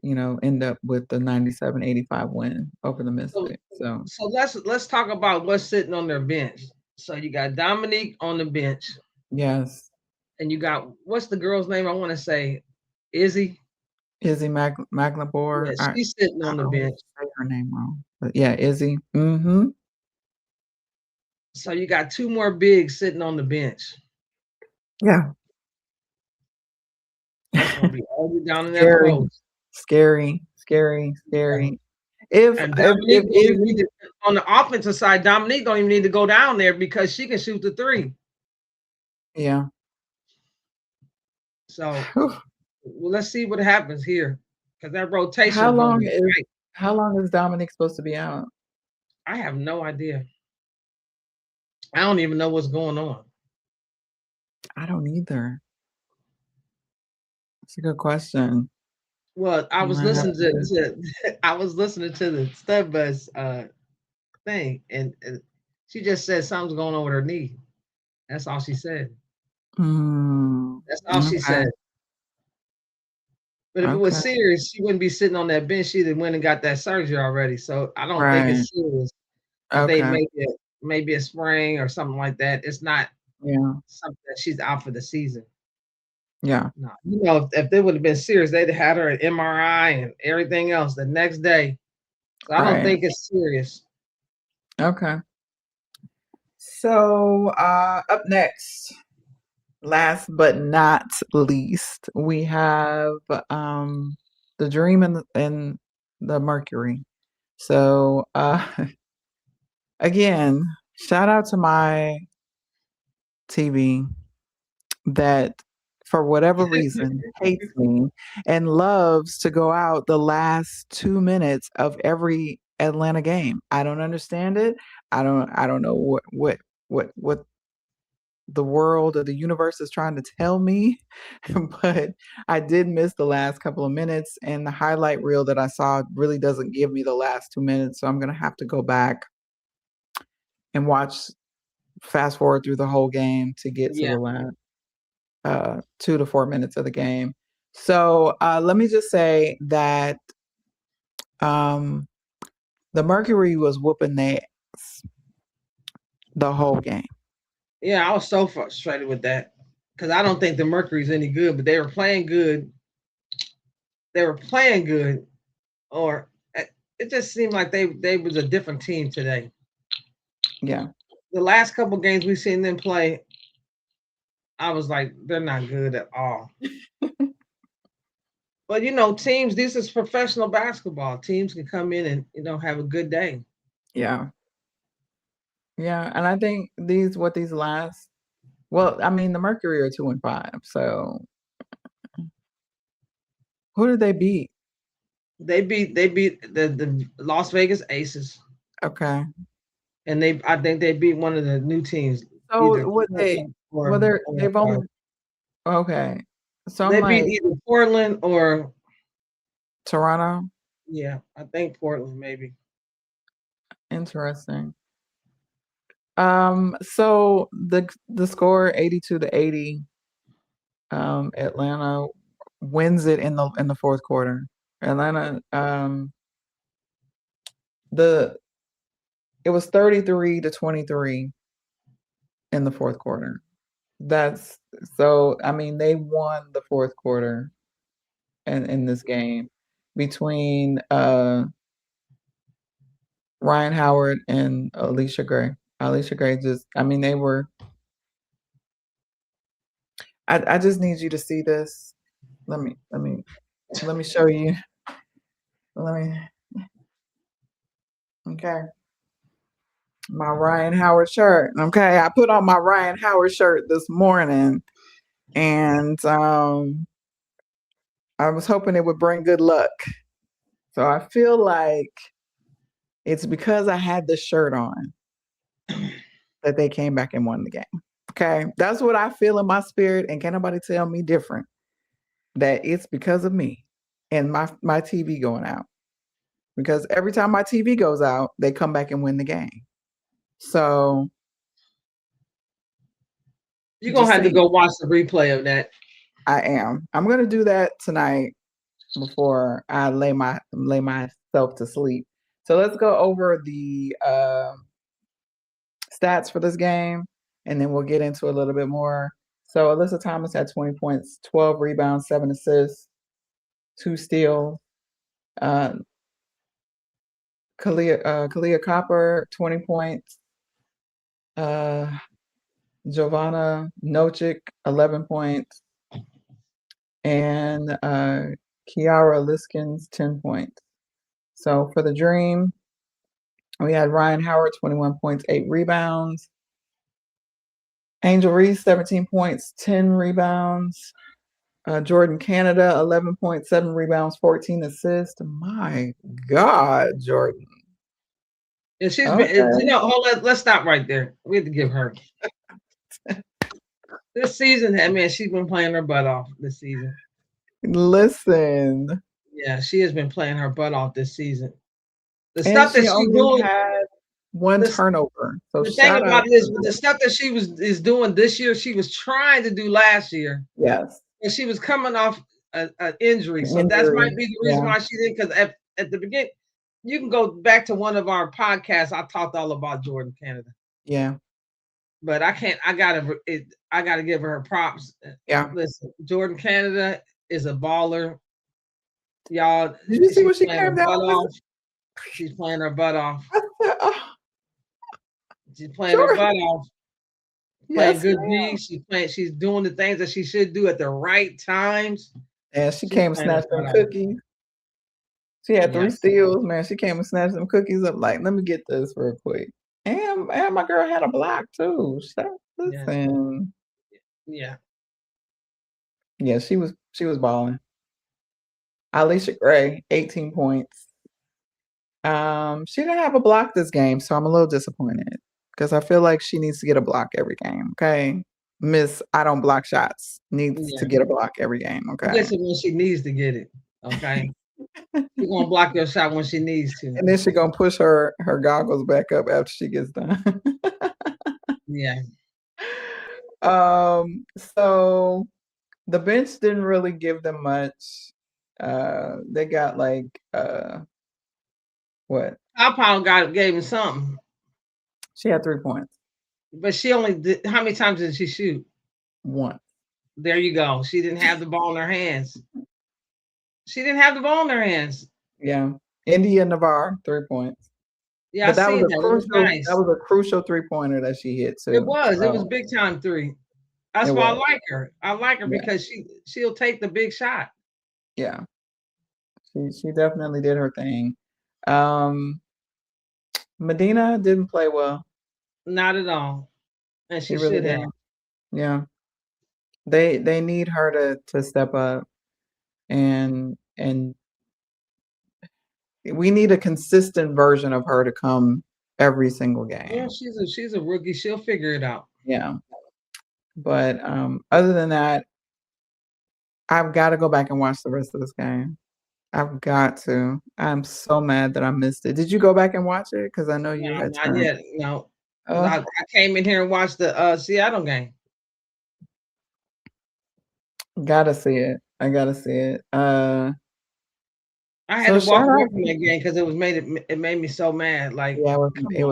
S3: end up with the 97-85 win over the
S4: So,
S3: Mystics. So
S4: so let's talk about what's sitting on their bench. So you got Dominique on the bench,
S3: yes,
S4: and you got what's the girl's name? I want to say Izzy.
S3: Izzy
S4: Yeah,
S3: Maglabor.
S4: she's sitting
S3: I
S4: on the
S3: always
S4: bench.
S3: say her name wrong, but yeah, Izzy. Mm-hmm.
S4: So you got 2 more bigs sitting on the bench.
S3: Yeah.
S4: That's gonna be ugly down in that
S3: Scary,
S4: post.
S3: scary, scary,
S4: And,
S3: scary. If
S4: and
S3: if
S4: Dominique don't even need
S3: Izzy,
S4: to, on the offensive side, Dominique don't even need to go down there because she can shoot the 3.
S3: yeah.
S4: So
S3: Whew.
S4: well, let's see what happens here because that rotation
S3: How
S4: is gonna
S3: long
S4: be
S3: is
S4: tight.
S3: how long is Dominic supposed to be out?
S4: I have no idea. I don't even know what's going on.
S3: I don't either. It's a good question.
S4: Well, I
S3: You
S4: was
S3: might have
S4: listening
S3: to.
S4: to I was listening to the stud bus thing, and she just said something's going on with her knee. That's all she said.
S3: Mm,
S4: That's all she
S3: okay.
S4: said. But if it was
S3: Okay.
S4: serious, she wouldn't be sitting on that bench. She'd have went and got that surgery already. So I don't think
S3: Right.
S4: it's serious. I think
S3: Okay.
S4: maybe a sprain or something like that. It's not
S3: Yeah.
S4: something that she's out for the season.
S3: Yeah.
S4: No, if they would have been serious, they'd have had her at MRI and everything else the next day. So I don't
S3: Right.
S4: think it's serious.
S3: Okay. So up next, last but not least, we have the Dream and the Mercury. So again, shout out to my TV that for whatever reason hates me and loves to go out the last 2 minutes of every Atlanta game. I don't understand it. I don't know what the world or the universe is trying to tell me, but I did miss the last couple of minutes, and the highlight reel that I saw really doesn't give me the last 2 minutes, so I'm gonna have to go back and fast forward through the whole game to get to
S4: Yeah.
S3: the last 2 to 4 minutes of the game. So let me just say that um, the Mercury was whooping their ass the whole game.
S4: Yeah, I was so frustrated with that because I don't think the Mercury's any good, but they were playing good. They were playing good, or it just seemed like they was a different team today.
S3: Yeah.
S4: The last couple games we've seen them play, I was like, they're not good at all. But teams, this is professional basketball. Teams can come in and have a good day.
S3: Yeah. Yeah. And I think these last, well, I mean, the Mercury are 2-5. So who did they beat?
S4: They beat the Las Vegas Aces,
S3: Okay.
S4: and I think they beat one of the new teams, either
S3: So
S4: Portland
S3: well, they've only, okay. So I'm
S4: they beat
S3: like,
S4: either Portland or
S3: Toronto?
S4: yeah, I think Portland maybe.
S3: Interesting. So the score 82-80, Atlanta wins it in the fourth quarter. Atlanta, the it was 33-23 in the fourth quarter. That's so I mean they won the fourth quarter in this game between Ryan Howard and Alicia Gray. Alicia Gray just I mean they were I just need you to see this. Let me show you. Let me okay. My Ryan Howard shirt. Okay. I put on my Ryan Howard shirt this morning and I was hoping it would bring good luck. So I feel like it's because I had this shirt on that they came back and won the game. Okay. That's what I feel in my spirit. And can't nobody tell me different. That it's because of me and my TV going out. Because every time my TV goes out, they come back and win the game. So
S4: You're gonna have to go watch the replay of that.
S3: I am. I'm gonna do that tonight before I lay myself to sleep. So let's go over the stats for this game, and then we'll get into a little bit more. So Alyssa Thomas had 20 points, 12 rebounds, 7 assists, 2 steals. Kalia Copper, 20 points. Giovanna Nochick, 11 points. And Kiara Liskins, 10 points. So for the Dream, we had Ryan Howard, 21 points, 8 rebounds. Angel Reese, 17 points, 10 rebounds. Jordan Canada, 11 points, 7 rebounds, 14 assists. My God, Jordan.
S4: And she's been, let's stop right there. We have to give her this season. I mean, she's been playing her butt off this season.
S3: Listen.
S4: Yeah, she has been playing her butt off this season. The
S3: And
S4: stuff that
S3: she
S4: she's
S3: only
S4: doing,
S3: had one turnover. So
S4: the thing about it is the stuff that she is doing this year, she was trying to do last year.
S3: Yes.
S4: And she was coming off a injury. So that might be the reason why she didn't. Because at the beginning, you can go back to one of our podcasts. I talked all about Jordan Canada.
S3: Yeah.
S4: But I can't. I gotta give her props.
S3: Yeah.
S4: Listen, Jordan Canada is a baller. Y'all,
S3: did you see what she
S4: playing
S3: came
S4: her
S3: down
S4: butt
S3: with?
S4: off. She's playing her butt off.
S3: I said, oh,
S4: She's playing her butt off. Playing
S3: yes,
S4: good
S3: ma'am.
S4: D. She's doing the things that she should do at the right times.
S3: And she
S4: She's
S3: came and
S4: playing her
S3: snatched them
S4: butt off.
S3: cookies. She had 3
S4: Yes.
S3: steals, man. She came and snatched them cookies up. Like, let me get this real quick. And my girl had a block too. Listen.
S4: Yeah.
S3: Yeah, she was balling. Alicia Gray, 18 points. She didn't have a block this game, so I'm a little disappointed because I feel like she needs to get a block every game. Okay, Miss, I don't block shots needs to get a block every game. Okay,
S4: listen when she needs to get it. Okay, she's gonna block your shot when she needs to,
S3: and then she's gonna push her goggles back up after she gets done.
S4: Yeah.
S3: So the bench didn't really give them much. They got like what?
S4: Pound gave him something.
S3: She had 3 points.
S4: But she only did. How many times did she shoot?
S3: 1.
S4: There you go. She didn't have the ball in her hands. She didn't have the ball in her hands.
S3: Yeah. India Navarre, 3 points.
S4: Yeah,
S3: but that
S4: I
S3: was
S4: seen
S3: a
S4: that.
S3: crucial.
S4: It was nice.
S3: That was a crucial 3-pointer that she hit too.
S4: It was big time 3. That's why I like her. I like her because she'll take the big shot.
S3: Yeah. She definitely did her thing. Medina didn't play well.
S4: Not at all. And she
S3: really
S4: should have.
S3: Yeah. They need her to step up and we need a consistent version of her to come every single game.
S4: Yeah, she's a rookie. She'll figure it out.
S3: Yeah. But other than that, I've got to go back and watch the rest of this game. I've got to. I'm so mad that I missed it. Did you go back and watch it? Because I know you had
S4: not yet. No.
S3: Oh.
S4: I came in here and watched the Seattle game.
S3: Gotta see it. I gotta see it.
S4: I had to walk away from that game because it made me so mad. Like,
S3: yeah, it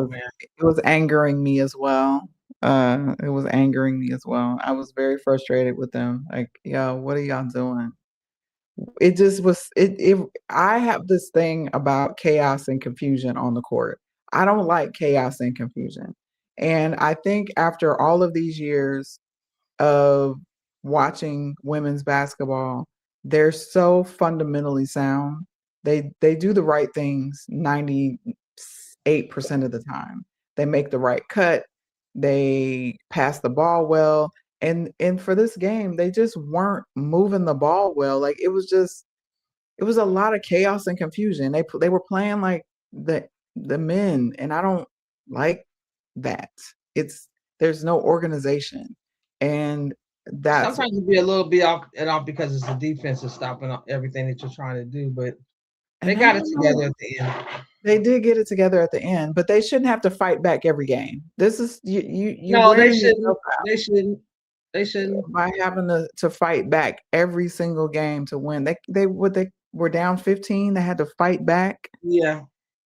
S3: was angering me as well. It was angering me as well. I was very frustrated with them. Like, yo, what are y'all doing? It just was I have this thing about chaos and confusion on the court. I don't like chaos and confusion. And I think after all of these years of watching women's basketball, they're so fundamentally sound. They do the right things 98% of the time. They make the right cut. They pass the ball well. And for this game, they just weren't moving the ball well. Like it was a lot of chaos and confusion. They were playing like the men, and I don't like that. There's no organization. And that's
S4: sometimes you be a little bit off because it's the defense is stopping everything that you're trying to do, but they got it together at the end.
S3: They did get it together at the end, but they shouldn't have to fight back every game. This is you.
S4: No, they shouldn't. They shouldn't. They shouldn't.
S3: By having to fight back every single game to win. They were down 15. They had to fight back.
S4: Yeah.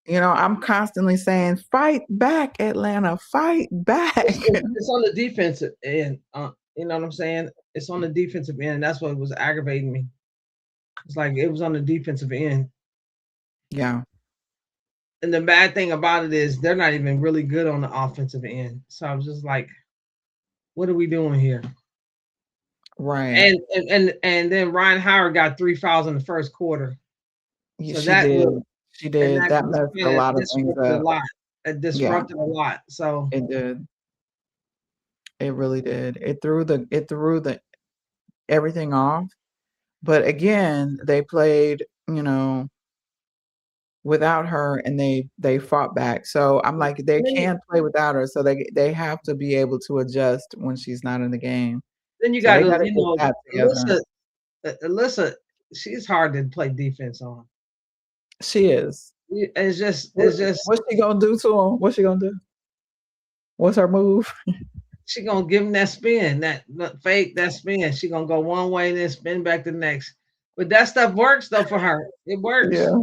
S3: You know, I'm constantly saying, fight back, Atlanta, fight back.
S4: It's on the defensive end. You know what I'm saying? It's on the defensive end. And that's what was aggravating me. It's like it was on the defensive end.
S3: Yeah.
S4: And the bad thing about it is they're not even really good on the offensive end. So I was just like, what are we doing here?
S3: Right.
S4: And then Ryan Howard got 3 fouls in the first quarter.
S3: Yeah,
S4: so
S3: she did. That messed a lot of things up.
S4: It disrupted a lot. So
S3: it did. It really did. It threw the everything off. But again, they played, without her, and they fought back. So I'm like, they can't play without her. So they have to be able to adjust when she's not in the game.
S4: Then you got to, Alyssa, she's hard to play defense on.
S3: She is.
S4: It's just.
S3: What's she gonna do to him? What's she gonna do? What's her move?
S4: She gonna give him that spin, that fake, that spin. She gonna go one way, then spin back the next. But that stuff works though for her. It works.
S3: Yeah.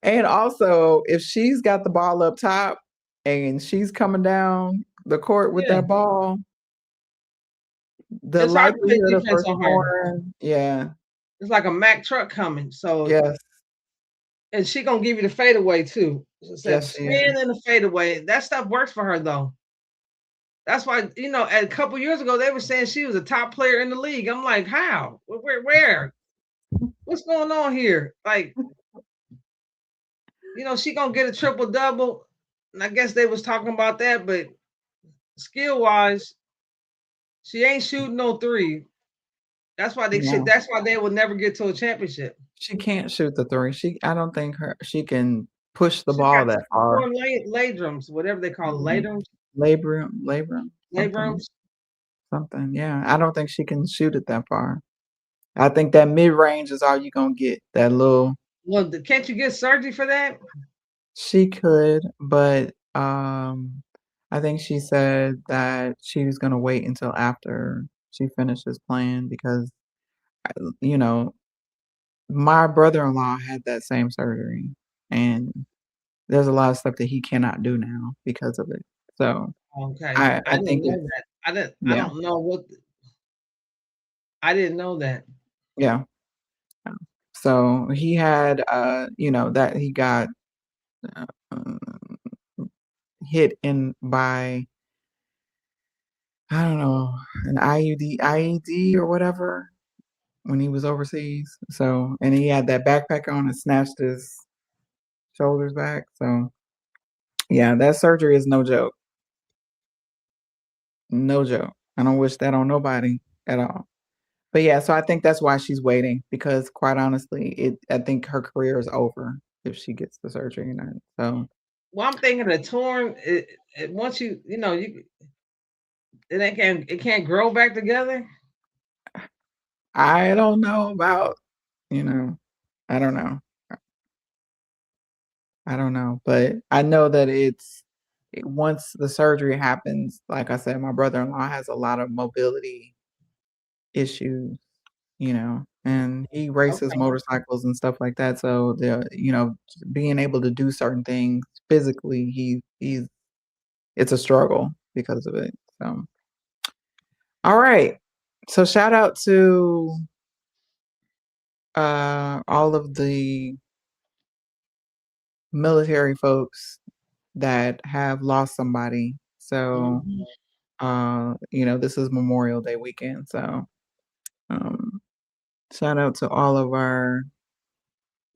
S3: And also, if she's got the ball up top and she's coming down the court with
S4: Yeah.
S3: that ball, the
S4: It's hard to play
S3: likelihood of
S4: defense
S3: her
S4: on her.
S3: scoring, yeah,
S4: It's like a Mack truck coming. So
S3: yes,
S4: and she gonna give you the fadeaway too. So said
S3: yes, she is.
S4: spin and the fadeaway. That stuff works for her though. That's why a couple years ago they were saying she was a top player in the league. I'm like, how? Where? What's going on here? Like, she gonna get a triple double. And I guess they was talking about that, but skill wise, she ain't shooting no three. That's why
S3: No,
S4: that's why they would never get to a championship.
S3: she can't shoot the three. I don't think she can push the
S4: She
S3: ball
S4: got
S3: that far.
S4: four laydrums, whatever they call laydrums.
S3: Labrum,
S4: Labrums.
S3: something. Yeah, I don't think she can shoot it that far. I think that mid range is all you're gonna get. That little.
S4: Well, can't you get surgery for that?
S3: She could, but I think she said that she was gonna wait until after she finishes playing because you know my brother-in-law had that same surgery, and there's a lot of stuff that he cannot do now because of it. So
S4: Okay,
S3: I
S4: I didn't
S3: think
S4: know
S3: it.
S4: that. I didn't. I
S3: Yeah,
S4: don't know what. I didn't know that.
S3: yeah. So he had that he got uh, hit in by I don't know an IED or whatever when he was overseas. So, and he had that backpack on and snatched his shoulders back. So, yeah, that surgery is no joke. No joke. I don't wish that on nobody at all. But yeah, so I think that's why she's waiting because quite honestly, I think her career is over if she gets the surgery or not. So,
S4: Well, I'm thinking the torn. Once it can't grow back together.
S3: I don't know about, you know, I don't know. I don't know, but I know that once the surgery happens, like I said, my brother-in-law has a lot of mobility issues, and he races
S4: Okay.
S3: motorcycles and stuff like that. So being able to do certain things physically, it's a struggle because of it. So, all right. So shout out to all of the military folks that have lost somebody. So,
S4: Mhm.
S3: this is Memorial Day weekend. So, um, shout out to all of our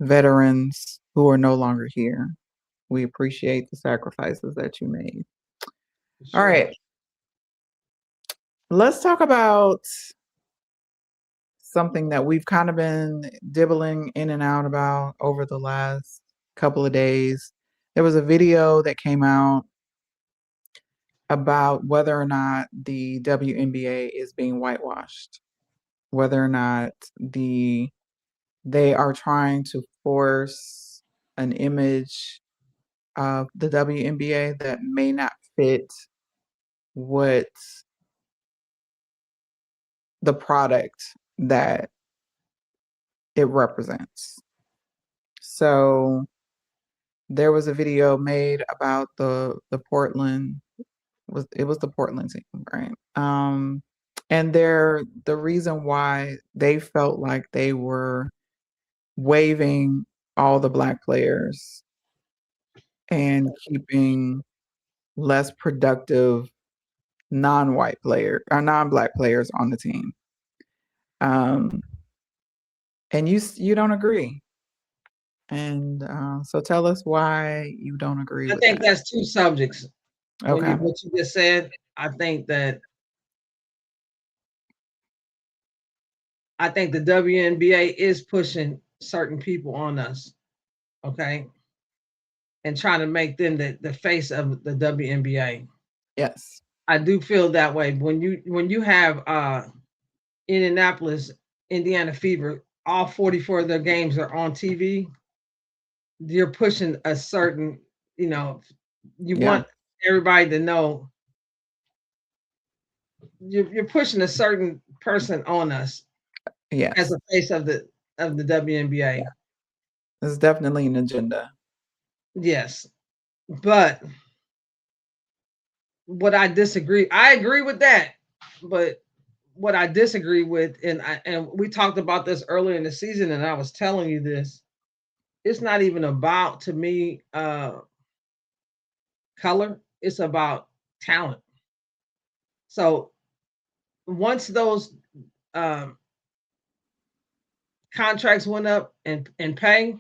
S3: veterans who are no longer here. We appreciate the sacrifices that you made. All
S4: Sure.
S3: right. Let's talk about something that we've kind of been dibbling in and out about over the last couple of days. There was a video that came out about whether or not the WNBA is being whitewashed, whether or not they are trying to force an image of the WNBA that may not fit what the product that it represents. So there was a video made about the Portland it was the Portland team, right? And the reason why they felt like they were waiving all the black players and keeping less productive non-white player or non-black players on the team. Um, and you don't agree. And so tell us why you don't agree
S4: I
S3: with
S4: think
S3: that.
S4: that's two subjects.
S3: Okay.
S4: What you just said, I think the WNBA is pushing certain people on us, okay, and trying to make them the face of the WNBA.
S3: Yes.
S4: I do feel that way when you have Indianapolis, Indiana Fever, all 44 of their games are on TV. You're pushing a certain, you
S3: Yeah.
S4: want everybody to know you're pushing a certain person on us as
S3: Yes.
S4: the face of the of the WNBA.
S3: Yeah. There's definitely an agenda.
S4: Yes. But what I agree with that, but what I disagree with, and we talked about this earlier in the season, and I was telling you this, it's not even about, to me, color. It's about talent. So once those um, contracts went up and pay,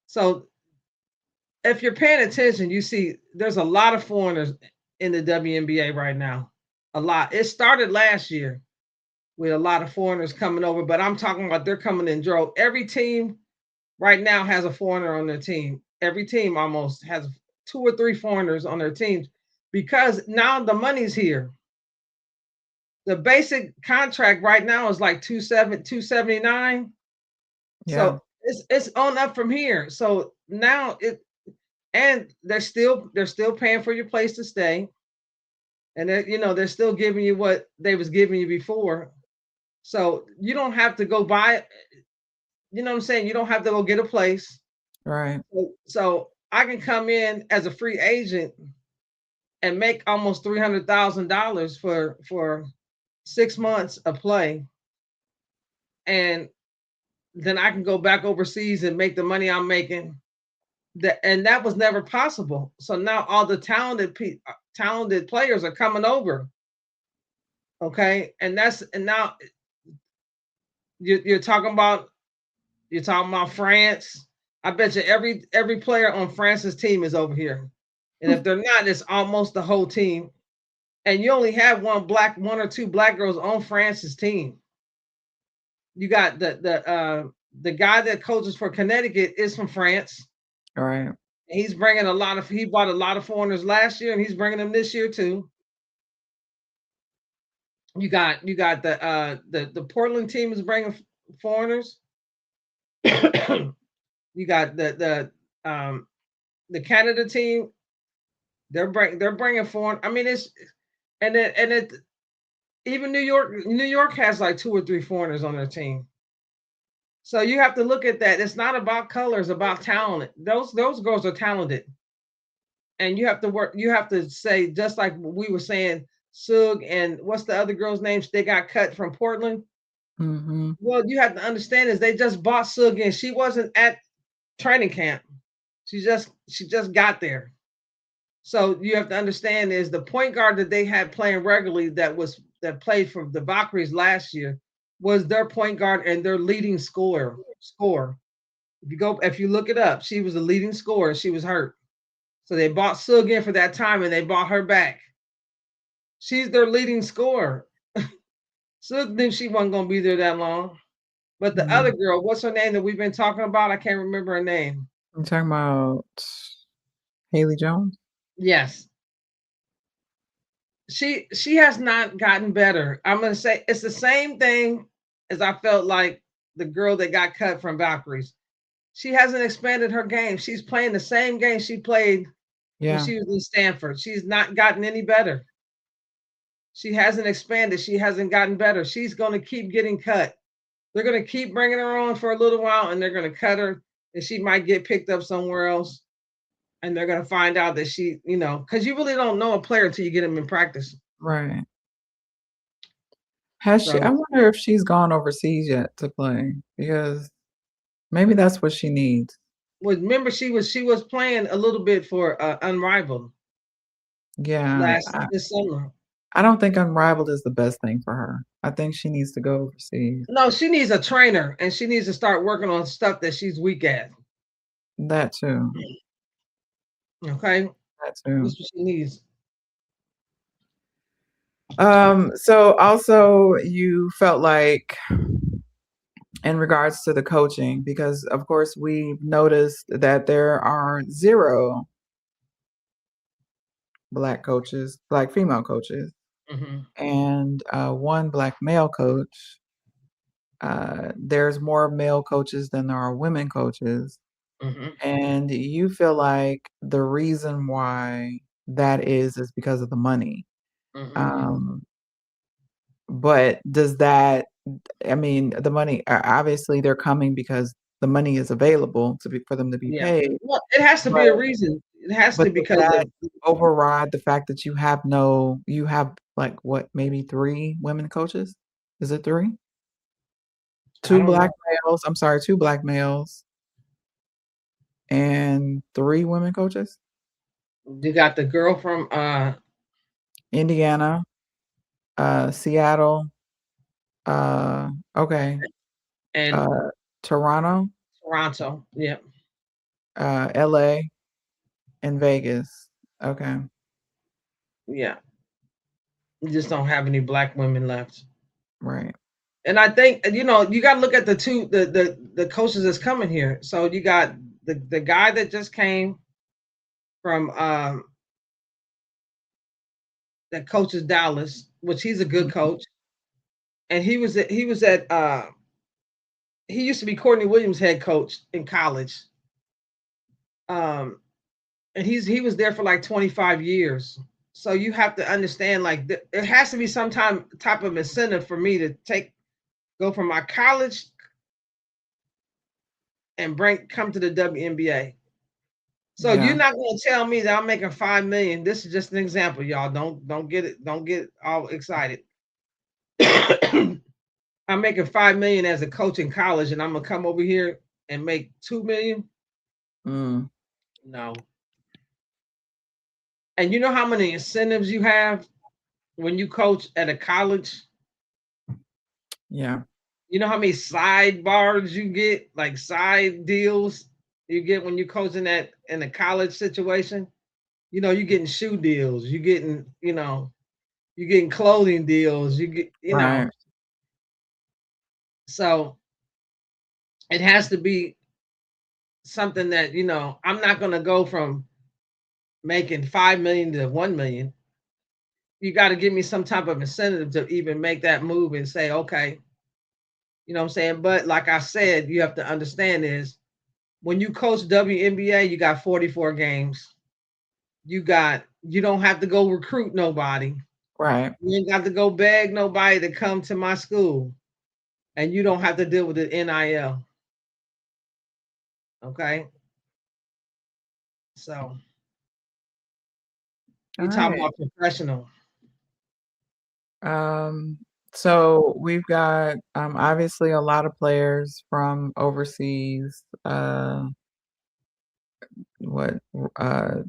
S4: so if you're paying attention, you see there's a lot of foreigners in the WNBA right now. A lot. It started last year with a lot of foreigners coming over, but I'm talking about they're coming in drove. Every team right now has a foreigner on their team. Every team almost has 2 or 3 foreigners on their teams because now the money's here. The basic contract right now is like 279.
S3: Yeah.
S4: So it's on up from here. So now and they're still paying for your place to stay. And they're still giving you what they was giving you before. So you don't have to go buy, you know what I'm saying? You don't have to go get a place.
S3: Right.
S4: So I can come in as a free agent and make almost $300,000 for 6 months of play, and then I can go back overseas and make the money I'm making. And that was never possible. So now all the talented players are coming over. Okay, and now you're talking about France. I bet you every player on France's team is over here, and if they're not, it's almost the whole team. And you only have one or two black girls on France's team. You got the guy that coaches for Connecticut is from France.
S3: All right.
S4: He's bringing he bought a lot of foreigners last year, and he's bringing them this year too. You got the Portland team is bringing foreigners. You got the Canada team. They're bringing foreign. I mean, it's and it even New York has like 2 or 3 foreigners on their team. So you have to look at that. It's not about color, it's about talent. Those girls are talented. And you have to work, you have to say, just like we were saying, Sug and what's the other girl's names? They got cut from Portland.
S3: Mm-hmm.
S4: Well, you have to understand is they just bought Sug and she wasn't at training camp. She just got there. So you have to understand is the point guard that they had playing regularly that played for the Valkyries last year was their point guard and their leading scorer. If you look it up, she was the leading scorer. She was hurt. So they bought Sug in for that time and they bought her back. She's their leading scorer. Sug knew she wasn't going to be there that long. But the other girl, what's her name that we've been talking about? I can't remember her name.
S3: I'm talking about Haley Jones?
S4: Yes. She has not gotten better. I'm going to say it's the same thing as I felt like the girl that got cut from Valkyries. She hasn't expanded her game. She's playing the same game she played when she was in Stanford. She's not gotten any better. She hasn't expanded. She hasn't gotten better. She's going to keep getting cut. They're going to keep bringing her on for a little while, and they're going to cut her, and she might get picked up somewhere else. And they're going to find out that she, because you really don't know a player until you get them in practice.
S3: Right. I wonder if she's gone overseas yet to play, because maybe that's what she needs.
S4: Well, remember she was playing a little bit for Unrivaled.
S3: Yeah.
S4: This summer.
S3: I don't think Unrivaled is the best thing for her. I think she needs to go overseas.
S4: No, she needs a trainer, and she needs to start working on stuff that she's weak at.
S3: That too.
S4: Okay.
S3: That too.
S4: That's what she needs.
S3: So also you felt like in regards to the coaching, because of course we've noticed that there are 0 black female coaches, and 1 black male coach. There's more male coaches than there are women coaches. And you feel like the reason why that is because of the money. But does that I mean, the money, obviously they're coming because the money is available for them to be
S4: Yeah.
S3: paid.
S4: Well, it has to be a
S3: But
S4: reason. It has to
S3: but does
S4: because
S3: that
S4: of
S3: override the fact that you have like what, maybe 3 women coaches? Is it 3?
S4: I
S3: 2
S4: don't
S3: black
S4: know.
S3: males, I'm sorry, 2 black males and 3 women coaches?
S4: You got the girl from
S3: Indiana, Seattle, uh, okay,
S4: and
S3: uh, Toronto,
S4: Toronto. Yeah.
S3: LA, and Vegas. Okay,
S4: Yeah. You just don't have any black women left.
S3: right.
S4: And I think you got to look at the coaches that's coming here. So you got the guy that just came from that coaches Dallas, which he's a good
S3: Mhm.
S4: coach, and he was at he used to be Courtney Williams' head coach in college, um, and he was there for like 25 years. So you have to understand, like it has to be some type of incentive for me to go from my college and come to the WNBA. So you're
S3: Yeah,
S4: not going to tell me that I'm making 5 million. This is just an example, y'all. Don't get all excited. I'm making 5 million as a coach in college, and I'm gonna come over here and make 2 million.
S3: mm,
S4: No. And you know how many incentives you have when you coach at a college?
S3: yeah,
S4: You know how many sidebars you get, like side deals you get when you're coaching that in a college situation? You're getting shoe deals, you're getting clothing deals,
S3: right.
S4: so it has to be something that, I'm not gonna go from making 5 million to 1 million. You got to give me some type of incentive to even make that move and say, okay, what I'm saying? But like I said, you have to understand is when you coach WNBA, you got 44 games. You don't have to go recruit nobody.
S3: Right.
S4: You ain't got to go beg nobody to come to my school. And you don't have to deal with the NIL. Okay. So
S3: All
S4: you talking
S3: right.
S4: about professional.
S3: Um, so we've got obviously a lot of players from overseas. What uh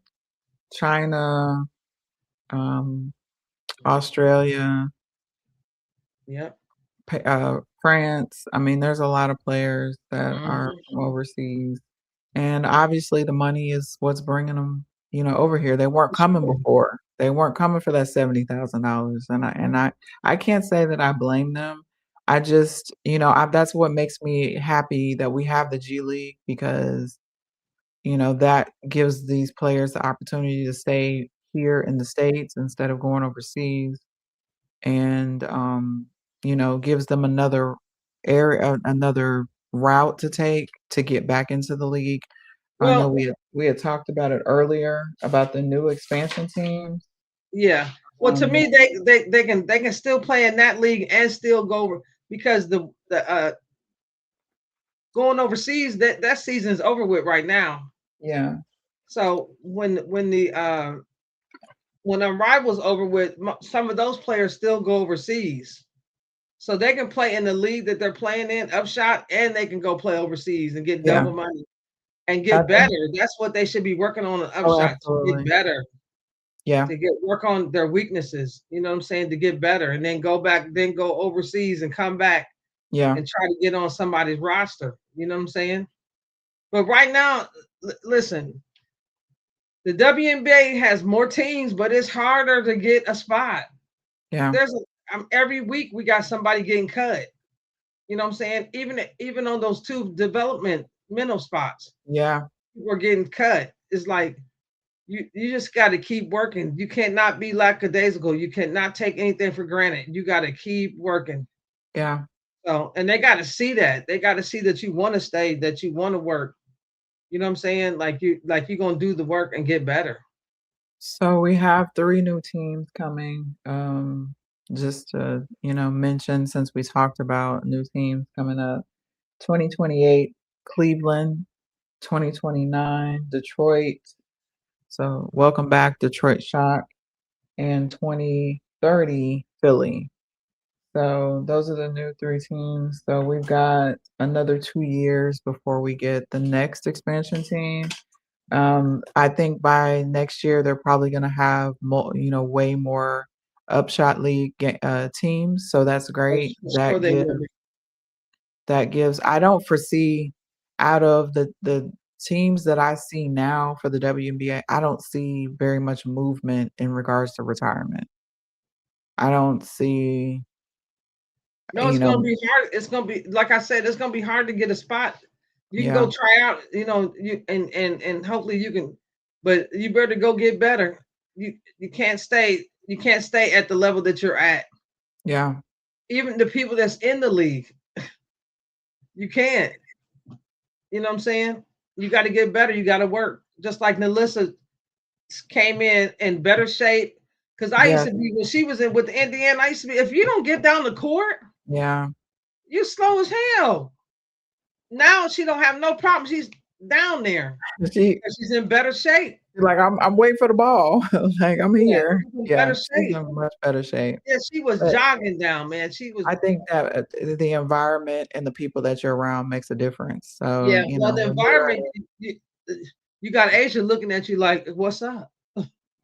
S3: China, um, Australia,
S4: Yep.
S3: France. I mean, there's a lot of players that are
S4: Mhm.
S3: from overseas, and obviously the money is what's bringing them, over here. They weren't coming
S4: Sure.
S3: before. They weren't coming for that $70,000, and I can't say that I blame them. I just, that's what makes me happy that we have the G League because that gives these players the opportunity to stay here in the States instead of going overseas and gives them another route to take to get back into the league. I know
S4: Well,
S3: we had talked about it earlier about the new expansion teams.
S4: yeah. Well, to
S3: That
S4: me, they can still play in that league and still go over because the going overseas that season is over with right now.
S3: Yeah,
S4: So when the rivals over with, some of those players still go overseas, so they can play in the league that they're playing in, upshot, and they can go play overseas and get
S3: yeah,
S4: double money and
S3: I
S4: get
S3: think.
S4: better. That's what they should be working on an
S3: Oh,
S4: upshot to get
S3: absolutely.
S4: better,
S3: Yeah,
S4: to get work on their weaknesses. You know what I'm saying? To get better and then go back, then go overseas and come back
S3: yeah,
S4: and try to get on somebody's roster. You know what I'm saying? But right now, listen, the WNBA has more teams, but it's harder to get a spot.
S3: yeah,
S4: Every week we got somebody getting cut. You know what I'm saying? Even on those two developmental spots,
S3: yeah,
S4: people are getting cut. It's like you just got to keep working. You cannot be lackadaisical. You cannot take anything for granted. You got to keep working.
S3: yeah.
S4: So, and they got to see that. They got to see that you want to stay, that you want to work. You know what I'm saying? Like you're gonna do the work and get better.
S3: So we have 3 new teams coming. just to, mention since we talked about new teams coming up. 2028, Cleveland, 2029, Detroit. So welcome back, Detroit Shock, and 2030, Philly. So those are the new three teams. So we've got another 2 years before we get the next expansion team. I think by next year they're probably going to have way more upshot league teams. So that's great.
S4: For sure they will be.
S3: That gives. I don't foresee out of the teams that I see now for the WNBA. I don't see very much movement in regards to retirement. I don't see.
S4: No, it's gonna be hard. It's gonna be like I said, it's gonna be hard to get a spot. You can
S3: Yeah.
S4: go try out, you and hopefully you can, but you better go get better. You can't stay at the level that you're at.
S3: Yeah.
S4: Even the people that's in the league, you can't. You know what I'm saying? You got to get better. You got to work. Just like Nalissa came in better shape. Because I used to be when she was in with the Indiana. I used to be, if you don't get down the court,
S3: Yeah.
S4: you're slow as hell. Now she don't have no problem. She's down there. She's in better shape.
S3: Like I'm waiting for the ball. Like I'm here. Yeah, she's in much better shape.
S4: Yeah, she was jogging down, man. She was.
S3: I think that the environment and the people that you're around makes a difference. So
S4: yeah, well, the environment. You got Asia looking at you like, "What's up?"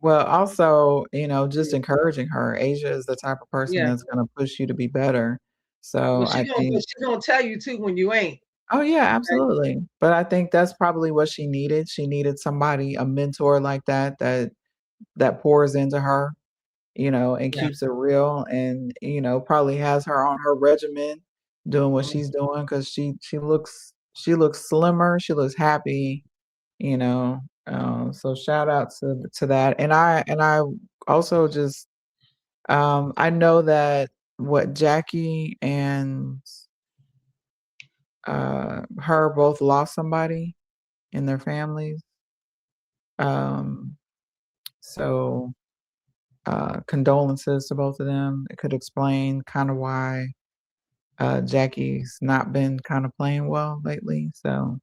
S3: Well, also, just encouraging her. Asia is the type of person that's going to push you to be better. So
S4: well, she's gonna tell you too when you ain't.
S3: Oh yeah, absolutely. But I think that's probably what she needed. She needed somebody, a mentor like that pours into her, and keeps it real, and probably has her on her regimen, doing what she's doing because she looks slimmer, she looks happy, So shout out to that, and I also just I know that what Jackie and her both lost somebody in their families. So condolences to both of them. It could explain kind of why Jackie's not been kind of playing well lately. So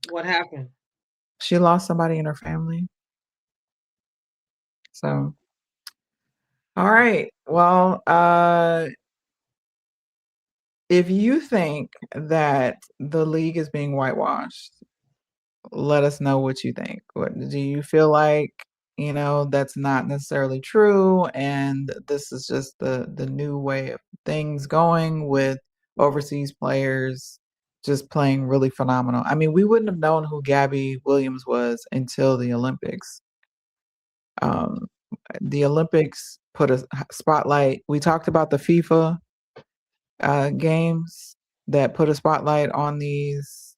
S4: what happened?
S3: She lost somebody in her family. So all right. Well, if you think that the league is being whitewashed, let us know what you think. What do you feel like, that's not necessarily true, and this is just the new way of things going with overseas players just playing really phenomenal. I mean, we wouldn't have known who Gabby Williams was until the Olympics. The Olympics put a spotlight. We talked about the FIFA games that put a spotlight on these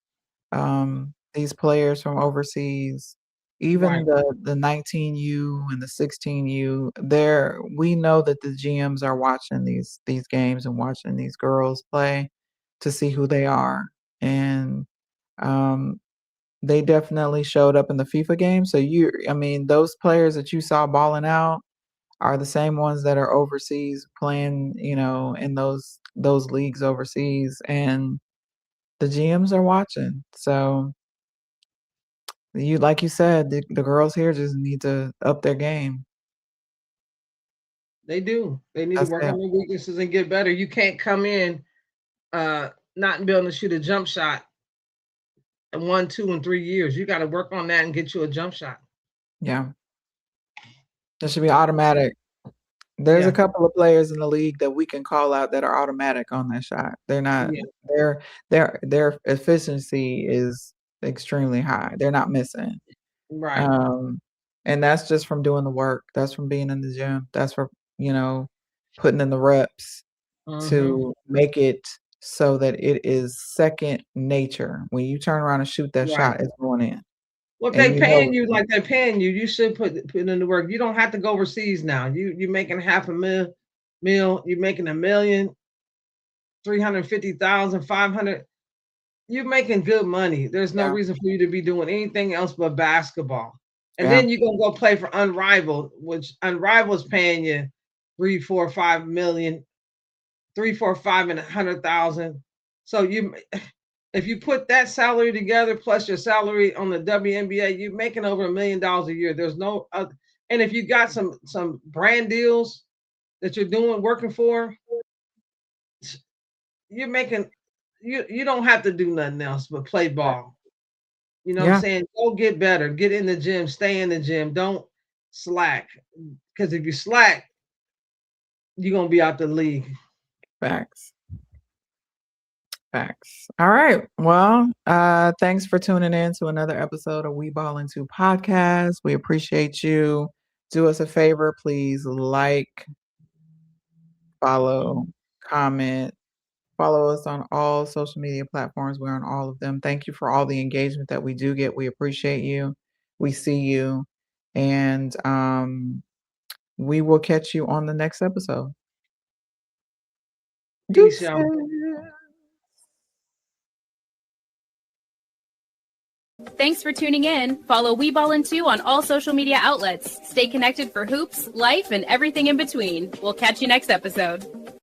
S3: players from overseas, even the 19U and the 16U. We know that the GMs are watching these games and watching these girls play to see who they are, and they definitely showed up in the FIFA game. So those players that you saw balling out are the same ones that are overseas playing, in those leagues overseas, and the GMs are watching. So like you said, the girls here just need to up their game.
S4: They do. They need to work on their weaknesses and get better. You can't come in not be able to shoot a jump shot in 1, 2, and 3 years. You got to work on that and get you a jump shot.
S3: Yeah. That should be automatic. There's a couple of players in the league that we can call out that are automatic on that shot. They're not. Their efficiency is extremely high. They're not missing.
S4: Right.
S3: And that's just from doing the work. That's from being in the gym. That's from putting in the reps to make it so that it is second nature. When you turn around and shoot that shot, it's going in.
S4: Well, if they paying you like they're paying you, you should put in the work. You don't have to go overseas now. You're making $500,000, you're making $1 million, 350,000, 500. You're making good money. There's no reason for you to be doing anything else but basketball. And then you're gonna go play for Unrivaled, which Unrivaled is paying you 3, 4, 5 million, 3, 4, 5 and 100,000. So if you put that salary together plus your salary on the WNBA, you're making over $1 million a year. There's no other, and if you got some brand deals that you're doing working for, you're making you don't have to do nothing else but play ball. You know what I'm saying? Go get better, get in the gym, stay in the gym, don't slack. Because if you slack, you're gonna be out the league.
S3: Facts. All right. Well, thanks for tuning in to another episode of We Ballin' 2 podcast. We appreciate you. Do us a favor, please like, follow, comment, follow us on all social media platforms. We're on all of them. Thank you for all the engagement that we do get. We appreciate you. We see you. And we will catch you on the next episode.
S4: Peace out.
S2: Thanks for tuning in. Follow We Ballin' 2 on all social media outlets. Stay connected for hoops, life, and everything in between. We'll catch you next episode.